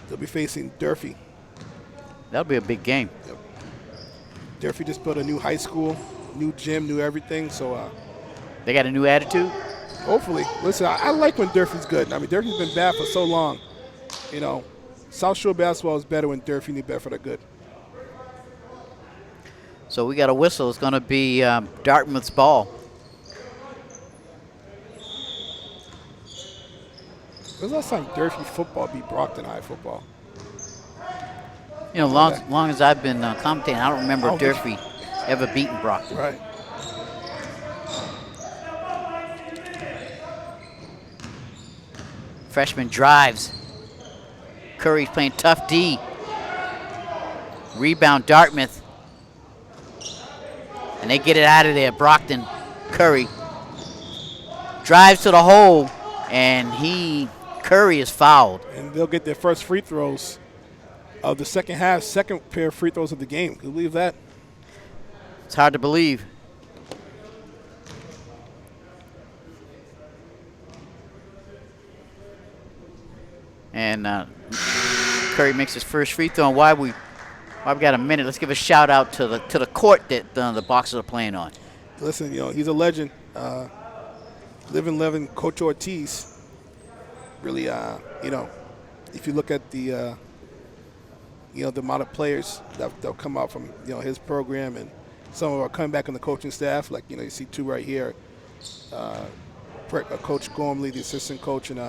They'll be facing Durfee. That'll be a big game. Yep. Durfee just built a new high school, new gym, new everything. So they got a new attitude? Hopefully. Listen, I like when Durfee's good. I mean, Durfee's been bad for so long. You know, South Shore basketball is better when Durfee and Bedford are good. So we got a whistle. It's going to be Dartmouth's ball. When's the last time Durfee football beat Brockton High football? You know, long as I've been commentating, I don't remember Durfee ever beating Brockton. Right. Freshman drives. Curry's playing tough D. Rebound Dartmouth. And they get it out of there. Brockton. Curry drives to the hole, and Curry is fouled. And they'll get their first free throws of the second half, second pair of free throws of the game. Can you believe that? It's hard to believe. And Curry makes his first free throw. And while we got a minute, let's give a shout out to the court that the Boxers are playing on. Listen, you know, he's a legend. Living legend, Coach Ortiz. Really, you know, if you look at the you know, the amount of players that'll come out from, you know, his program, and some of them are coming back on the coaching staff. Like, you know, you see two right here. Coach Gormley, the assistant coach, and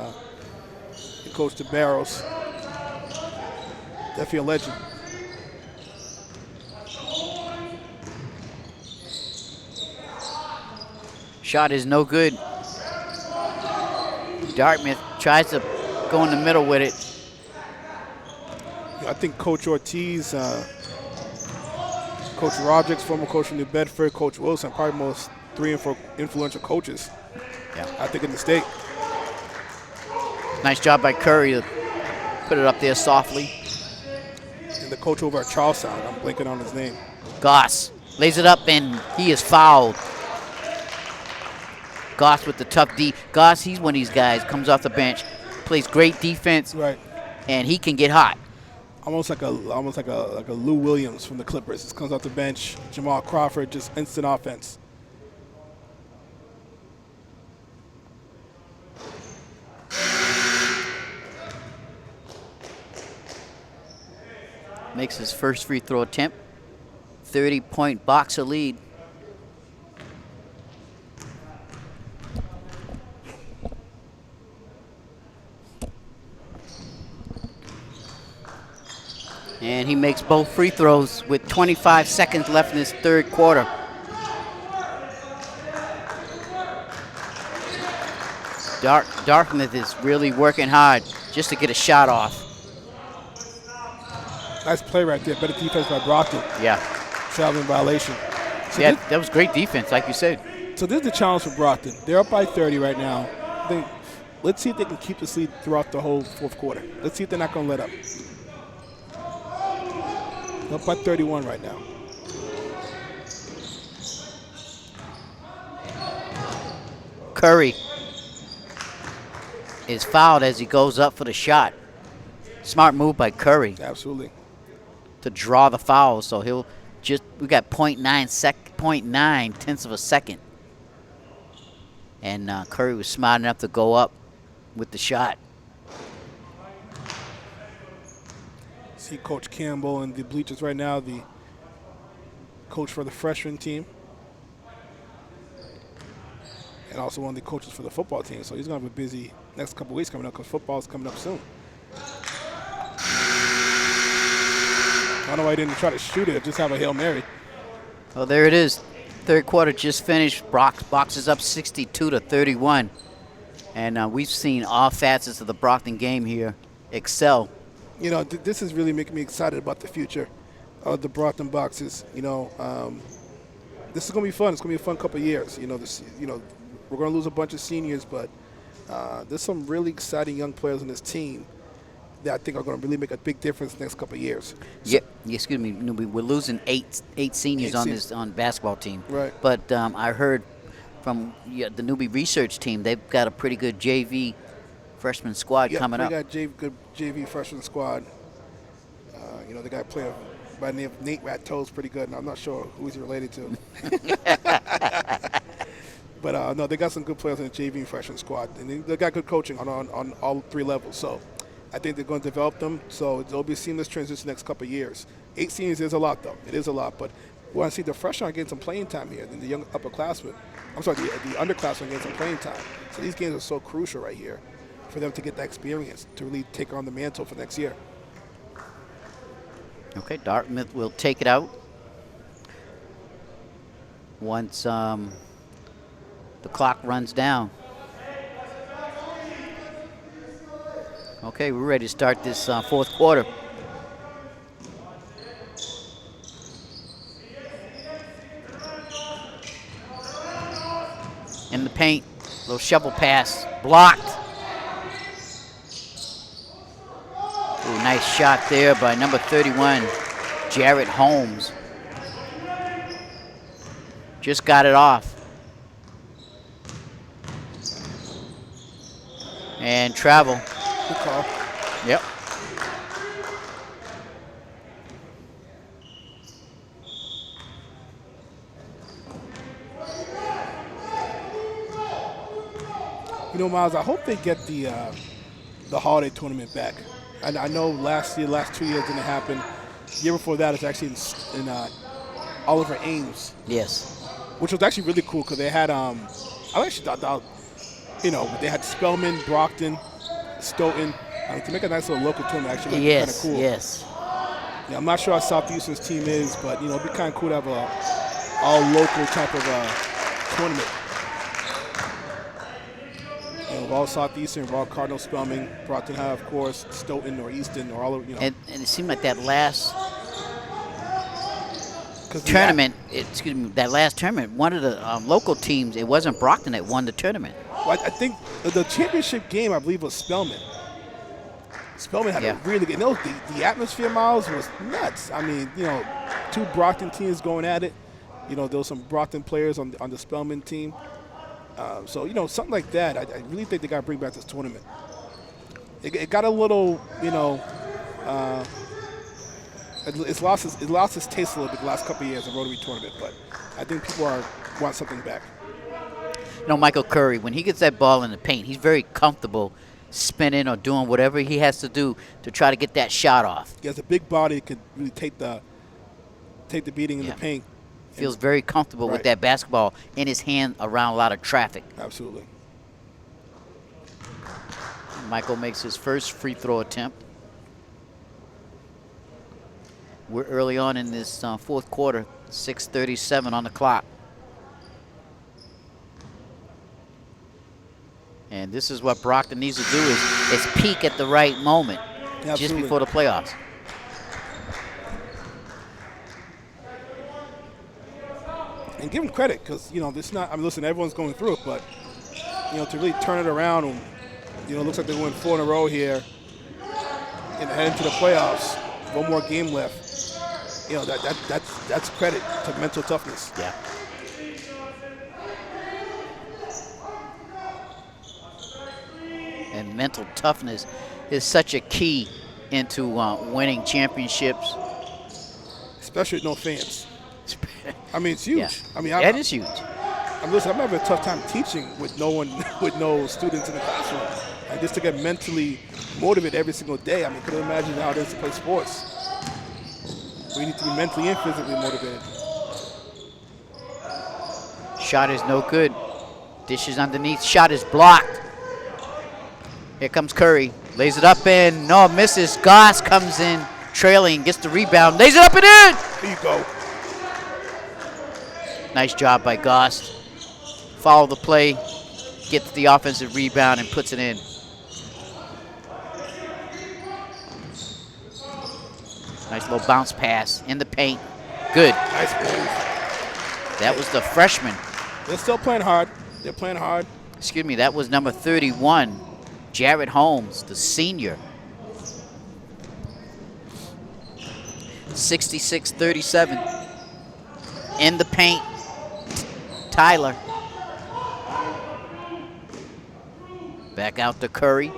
Coach DeBarros. Definitely a legend. Shot is no good. Dartmouth tries to go in the middle with it. I think Coach Ortiz, Coach Rodriguez, former coach from New Bedford, Coach Wilson, probably most 3 and 4 influential coaches, I think, in the state. Nice job by Curry to put it up there softly. And the coach over at Charlestown, I'm blanking on his name. Goss lays it up, and he is fouled. Goss with the tough D. Goss, he's one of these guys, comes off the bench, plays great defense, Right. and he can get hot. Almost like a Lou Williams from the Clippers. Just comes off the bench. Jamal Crawford, just instant offense. Makes his first free throw attempt. 30-point Boxer lead. And he makes both free throws with 25 seconds left in this third quarter. Dartmouth is really working hard just to get a shot off. Nice play right there. Better defense by Brockton. Yeah. Traveling violation. So Yeah, that was great defense, like you said. So this is the challenge for Brockton. They're up by 30 right now. Let's see if they can keep this lead throughout the whole fourth quarter. Let's see if they're not going to let up. They're up by 31 right now. Curry is fouled as he goes up for the shot. Smart move by Curry Absolutely. to draw the foul. So we got 0.9 tenths of a second. And Curry was smart enough to go up with the shot. See Coach Campbell in the bleachers right now, the coach for the freshman team. And also one of the coaches for the football team. So he's going to have a busy next couple weeks coming up because football is coming up soon. I don't know why he didn't try to shoot it, just have a Hail Mary. Well, there it is. Third quarter just finished. Box is up 62-31. And we've seen all facets of the Brockton game here excel. You know, this is really making me excited about the future of the Brockton Boxers. You know, this is going to be fun. It's going to be a fun couple of years. You know, we're going to lose a bunch of seniors, but there's some really exciting young players on this team that I think are going to really make a big difference next couple of years. Yeah, excuse me, we're losing eight seniors on this basketball team. Right. But I heard from the newbie research team, they've got a pretty good JV freshman squad coming up. They got good JV freshman squad. You know, they got a player by the name of Nate Ratto's pretty good, and I'm not sure who he's related to. But no, they got some good players in the JV freshman squad, and they got good coaching on all 3 levels. So I think they're going to develop them. So it'll be a seamless transition next couple of years. 8 seniors is a lot, though. It is a lot, but we want to see the freshmen getting some playing time here, and the young upperclassmen. I'm sorry, the underclassmen getting some playing time. So these games are so crucial right here for them to get that experience to really take on the mantle for next year. Okay, Dartmouth will take it out once the clock runs down. Okay, we're ready to start this fourth quarter. In the paint, little shovel pass, blocked. Ooh, nice shot there by number 31, Jarrett Holmes. Just got it off. And travel. Good call. Yep. You know, Miles, I hope they get the holiday tournament back. I know last 2 years didn't happen. The year before that, it's actually in Oliver Ames. Yes. Which was actually really cool because they had, I actually thought, you know, they had Spelman, Brockton, Stoughton. To make a nice little local tournament actually might be kind of cool. Yes. Yeah, I'm not sure how Southeastern's team is, but, you know, it'd be kind of cool to have a all-local type of tournament. You know, all Southeastern, all Cardinal, Spelman, Brockton High, of course, Stoughton or Easton or all of, you know. And it seemed like that last tournament, that last tournament, one of the local teams, it wasn't Brockton that won the tournament. Well, I think the championship game, I believe, was Spelman. Spelman had a really good. You know, the atmosphere, Miles, was nuts. I mean, you know, 2 Brockton teams going at it. You know, there were some Brockton players on the Spelman team. So, you know, something like that, I really think they got to bring back this tournament. It got a little, you know, it's lost its taste a little bit the last couple of years of Rotary tournament, but I think people want something back. You know, Michael Curry, when he gets that ball in the paint, he's very comfortable spinning or doing whatever he has to do to try to get that shot off. He has a big body that could really take the beating in the paint. Feels very comfortable with that basketball in his hand around a lot of traffic. Absolutely. Michael makes his first free throw attempt. We're early on in this fourth quarter, 6:37 on the clock. And this is what Brockton needs to do is peak at the right moment, just before the playoffs. And give them credit because, you know, this not, I mean, listen, everyone's going through it, but, you know, to really turn it around, and, you know, it looks like they're going 4 in a row here and head into the playoffs. 1 more game left. You know, that's credit to mental toughness. Yeah. And mental toughness is such a key into winning championships. Especially with no fans. I mean, it's huge. Yeah. I mean, that is huge. I'm having a tough time teaching with no students in the classroom. And just to get mentally motivated every single day. I mean, could you imagine how it is to play sports? We need to be mentally and physically motivated. Shot is no good. Dishes underneath. Shot is blocked. Here comes Curry. Lays it up in. No, misses. Goss comes in trailing. Gets the rebound. Lays it up and in. There you go. Nice job by Goss. Follow the play. Gets the offensive rebound and puts it in. Nice little bounce pass in the paint. Good. Nice move. That was the freshman. They're still playing hard. They're playing hard. Excuse me, that was number 31, Jared Holmes, the senior. 66-37. In the paint, Tyler. Back out to Curry.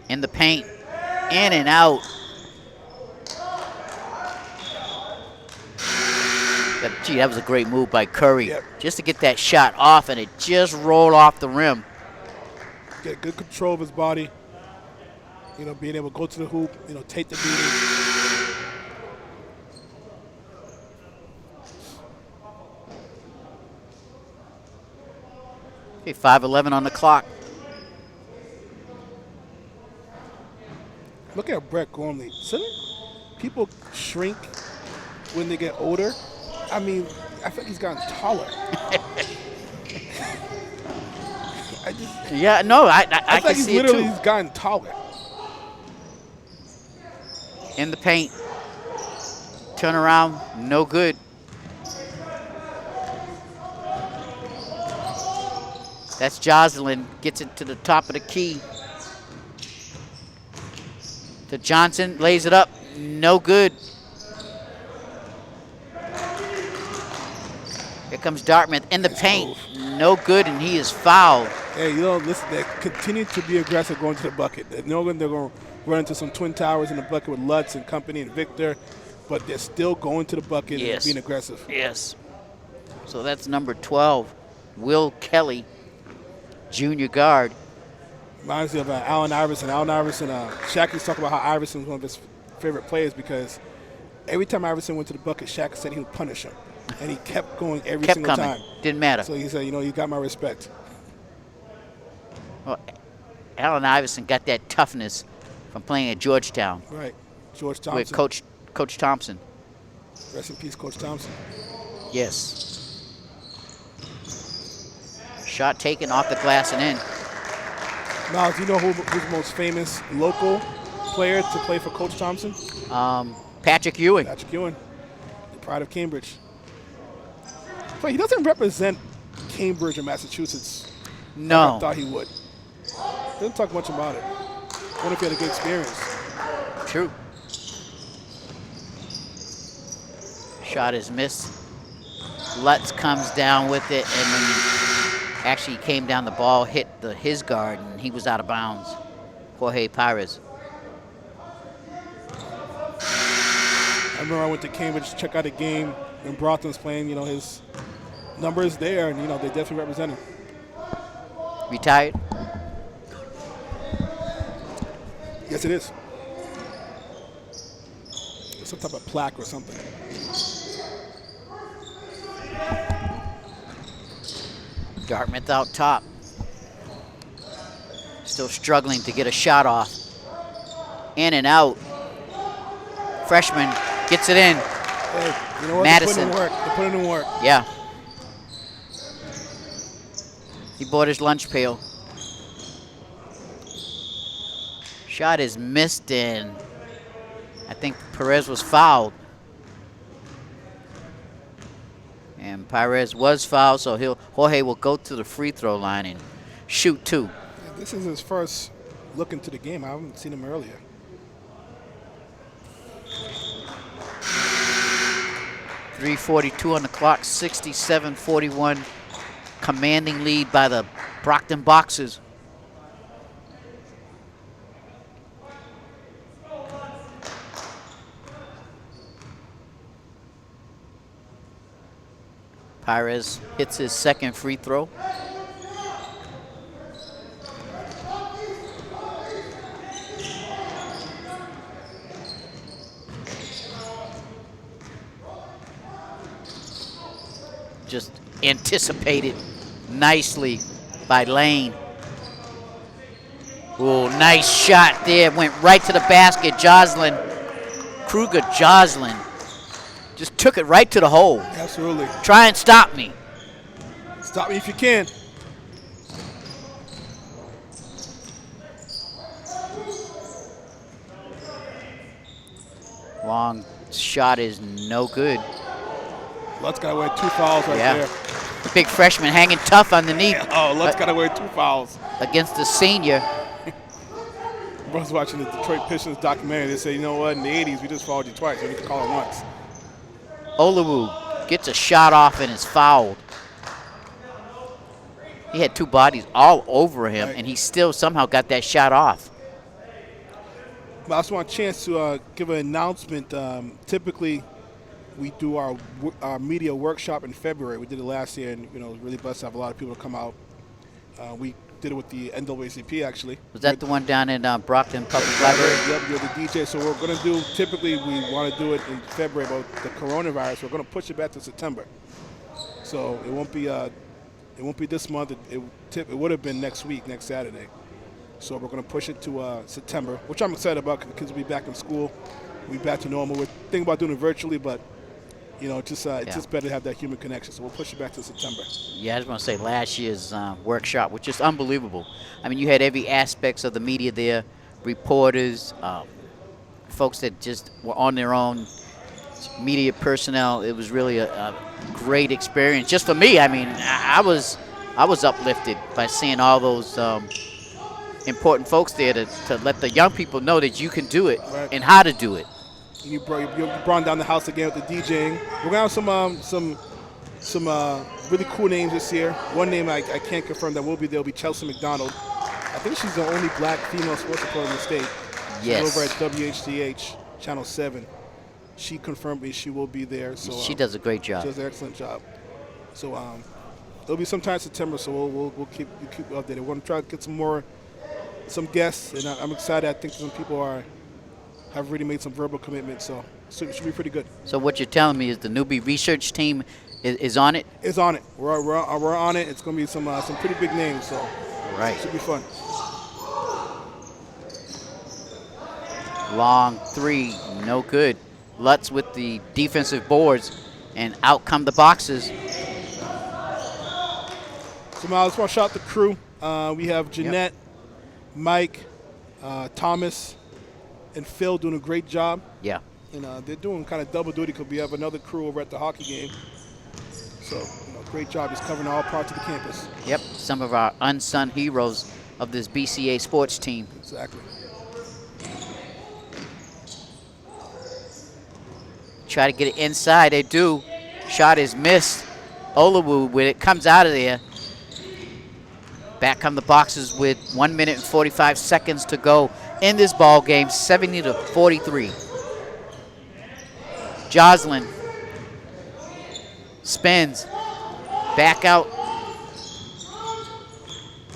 In the paint, in and out. Gee, that was a great move by Curry. Yep. Just to get that shot off, and it just rolled off the rim. Get good control of his body. You know, being able to go to the hoop, you know, take the beating. Okay, 5:11 on the clock. Look at Brett Gormley. Shouldn't people shrink when they get older? I mean, I think he's gotten taller. Yeah, no, I I can think he's see it literally too. he's gotten taller. In the paint. Turn around, no good. That's Jocelyn, gets it to the top of the key. To Johnson, lays it up, no good. Here comes Dartmouth in the paint, no good, and he is fouled. Hey, you know, listen, they continue to be aggressive going to the bucket. They're going to run into some twin towers in the bucket with Lutz and company and Victor, but they're still going to the bucket and being aggressive. Yes. So that's number 12, Will Kelly, junior guard. Reminds me of Allen Iverson. Allen Iverson, Shaq used to talk about how Iverson was one of his favorite players because every time Iverson went to the bucket, Shaq said he would punish him. And he kept going every single time. Didn't matter. So he said, you know, you got my respect. Well, Allen Iverson got that toughness from playing at Georgetown Right. George Thompson. with Coach Thompson. Rest in peace, Coach Thompson. Yes. Shot taken off the glass and in. Miles, do you know who's the most famous local player to play for Coach Thompson? Patrick Ewing. Patrick Ewing, the pride of Cambridge. But he doesn't represent Cambridge or Massachusetts. No. Like I thought he would. Didn't talk much about it. Wonder if he had a good experience. True. Shot is missed. Lutz comes down with it, and then actually came down the ball, hit his guard, and he was out of bounds. Jorge Pires. I remember I went to Cambridge to check out a game when Brockton was playing. You know, his numbers there, and, you know, they definitely represent him. Retired? Yes, it is. Some type of plaque or something. Dartmouth out top. Still struggling to get a shot off. In and out. Freshman gets it in. Hey, you know what? Madison. They put in work. Yeah. He bought his lunch pail. Shot is missed, and I think Perez was fouled. And Perez was fouled, so Jorge will go to the free throw line and shoot two. Yeah, this is his first look into the game. I haven't seen him earlier. .342 on the clock, 67-41. Commanding lead by the Brockton Boxers. Pires hits his second free throw. just anticipated nicely by Lane. Oh, nice shot there. Went right to the basket. Joslin just took it right to the hole. Absolutely. Try and stop me. Stop me if you can. Long shot is no good. Lutz got away 2 fouls right there. The big freshman hanging tough underneath. Oh, Lutz got away 2 fouls. Against the senior. I was watching the Detroit Pistons documentary. They say, you know what, in the 80s, we just fouled you twice. We need to call it once. Olawu gets a shot off and is fouled. He had 2 bodies all over him, and he still somehow got that shot off. But I just want a chance to give an announcement. Typically, we do our media workshop in February. We did it last year, and it was really blessed to have a lot of people come out. We did it with the NAACP, actually. Was that the one down in Brockton Public Library? Yep, you're the DJ. So we're going to do, typically we want to do it in February, but the coronavirus, we're going to push it back to September. So it won't be this month. It would have been next week, next Saturday. So we're going to push it to September, which I'm excited about because kids will be back in school. We'll be back to normal. We're thinking about doing it virtually, but it's just better to have that human connection. So we'll push it back to September. Yeah, I just want to say last year's workshop was just unbelievable. I mean, you had every aspects of the media there, reporters, folks that just were on their own, media personnel. It was really a great experience. Just for me, I mean, I was uplifted by seeing all those important folks there to let the young people know that you can do it and how to do it. You brought down the house again with the DJing. We're gonna have some really cool names this year. One name I can't confirm that will be there will be Chelsea McDonald. I think she's the only black female sports reporter in the state. Yes. She's over at WHDH Channel 7. She confirmed me she will be there. So she does a great job. She does an excellent job. So it'll be sometime in September. So we'll keep updated. We're gonna try to get some guests, and I'm excited. I think some people have already made some verbal commitments, so it should be pretty good. So what you're telling me is the newbie research team is on it? It's on it. We're on it. It's going to be some pretty big names, so right. It should be fun. Long 3, no good. Lutz with the defensive boards, and out come the Boxers. So now I just want to shout out the crew. We have Jeanette, Mike, Thomas, and Phil doing a great job. Yeah. And they're doing kind of double duty because we have another crew over at the hockey game. So, great job just covering all parts of the campus. Yep, some of our unsung heroes of this BCA sports team. Exactly. Try to get it inside, they do. Shot is missed. Olawu, when it comes out of there. Back come the Boxers with 1 minute and 45 seconds to go in this ball game, 70-43. Joslin spins, back out.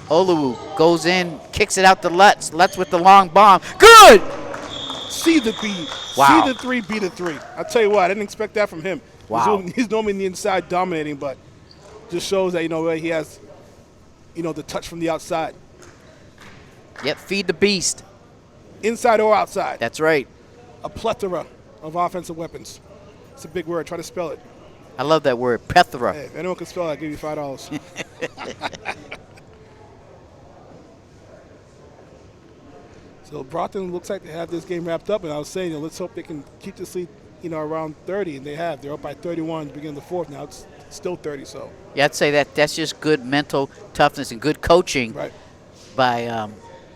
Olawu goes in, kicks it out to Lutz. Lutz with the long bomb. Good! See the beat. Wow. See the 3, beat the 3. I'll tell you what, I didn't expect that from him. Wow. He's normally in the inside dominating, but just shows that, he has, the touch from the outside. Yep, feed the beast. Inside or outside. That's right. A plethora of offensive weapons. It's a big word. Try to spell it. I love that word, plethora. Hey, if anyone can spell it, I'll give you $5. So Brockton looks like they have this game wrapped up, and I was saying, let's hope they can keep this lead, around 30, and they have. They're up by 31 at the beginning of the fourth. Now it's still 30. So yeah, I'd say that's just good mental toughness and good coaching by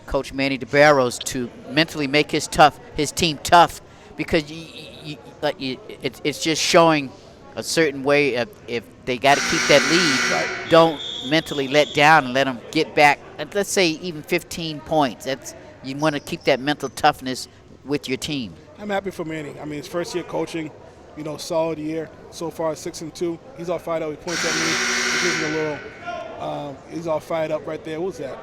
Coach Manny DeBarros to mentally make his team tough, because it's just showing a certain way of if they got to keep that lead, don't mentally let down and let them get back. Let's say even 15 points. You want to keep that mental toughness with your team. I'm happy for Manny. I mean, his first year coaching, solid year so far, 6-2. He's all fired up. He points at me. He gives me a little. He's all fired up right there. What was that?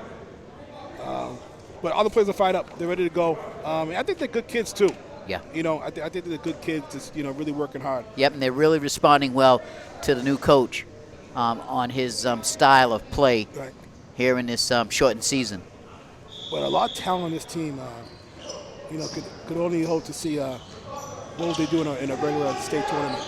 But all the players are fired up. They're ready to go. I think they're good kids too. Yeah. I think they're good kids, just really working hard. Yep, and they're really responding well to the new coach. on his style of play Right. here in this shortened season. But a lot of talent on this team. Could only hope to see what will they do in a regular state tournament.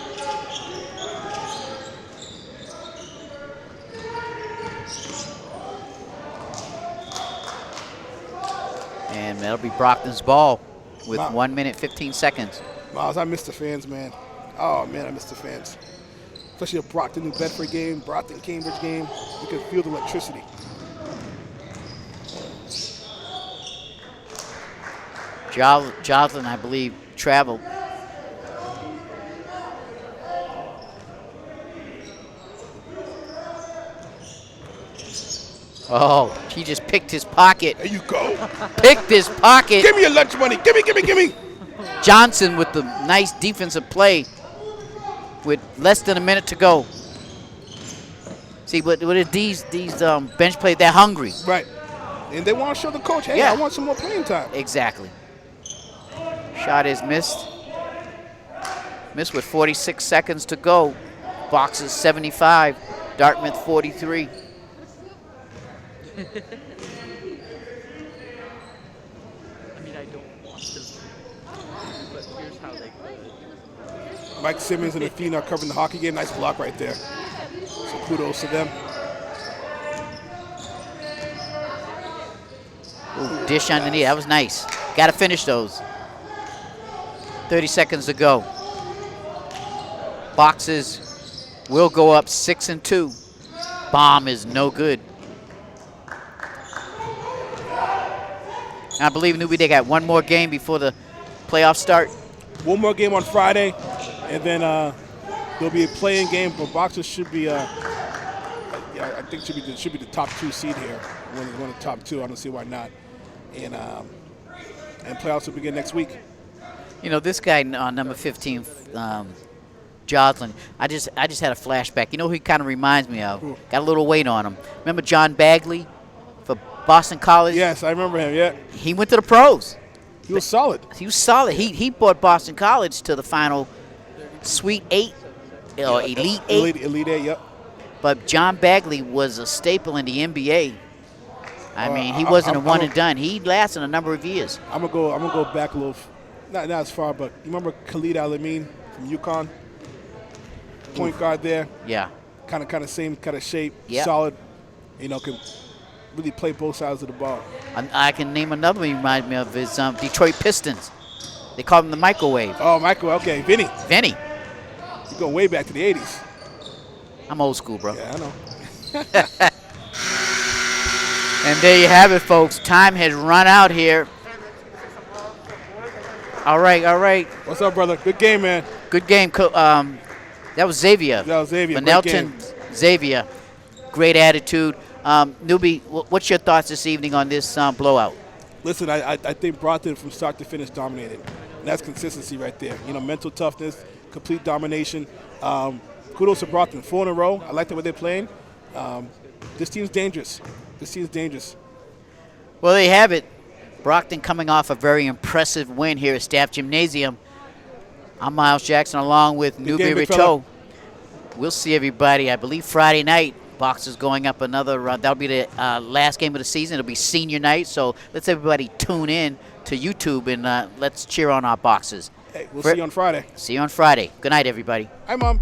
And that'll be Brockton's ball with Wow. 1 minute, 15 seconds. Miles, I miss the fans, man. Oh, man, I miss the fans. Especially a Brockton New Bedford game, Brockton Cambridge game. You can feel the electricity. Joslin, I believe, traveled. Oh, he just picked his pocket. There you go. Picked his pocket. Give me your lunch money. Give me. Johnson with the nice defensive play with less than a minute to go. See, what are these bench players? They're hungry. Right. And they want to show the coach, hey, Yeah. I want some more playing time. Exactly. Shot is missed. Missed with 46 seconds to go. Boxes 75, Dartmouth 43. I mean, I don't want to, but here's how they could. Mike Simmons and Athena covering the hockey game. Nice block right there. So kudos to them. Ooh, dish underneath. That was nice. Got to finish those. 30 seconds to go. Boxes will go up 6-2. Bomb is no good. I believe Newbie they got one more game before the playoffs start. One more game on Friday, and then there'll be a playing game. But Boxers should be, I think should be the top 2 seed here. One of the top 2. I don't see why not. And playoffs will begin next week. You know, this guy on number 15, Joslin, I just had a flashback. You know who he kind of reminds me of? Who? Got a little weight on him. Remember John Bagley for Boston College? Yes, I remember him. Yeah, He went to the pros. he was solid. He was solid. He brought Boston College to the final Sweet 8 or Elite 8. Elite 8. Yep. But John Bagley was a staple in the NBA. I mean, he wasn't a one and done. He lasted a number of years. I'm gonna go back a little, not as far, but you remember Khalid Al-Amin from UConn? Point guard there, Yeah. kind of same kind of shape, Yep. solid. Can really play both sides of the ball. I can name another one he reminds me of is Detroit Pistons. They call him the microwave. Oh, Michael. Okay, Vinny. Vinny. You go way back to the 80s. I'm old school, bro. Yeah, I know. And there you have it, folks. Time has run out here. All right. What's up, brother? Good game, man. Good game. That was Xavier. That was Xavier. Great Manelton, game. Xavier. Great attitude. Newbie, what's your thoughts this evening on this blowout? Listen, I think Brockton from start to finish dominated. And that's consistency right there. Mental toughness, complete domination. Kudos to Brockton. 4 in a row. I like the way they're playing. This team's dangerous. Well, there you have it. Brockton coming off a very impressive win here at Staff Gymnasium. I'm Miles Jackson along with Good Newbie game, big Rito. fella. We'll see everybody, I believe, Friday night. Boxers going up another round. That'll be the last game of the season. It'll be senior night, so let's everybody tune in to YouTube and let's cheer on our Boxers. Hey, we'll see you on Friday. See you on Friday. Good night, everybody. Hi, Mom.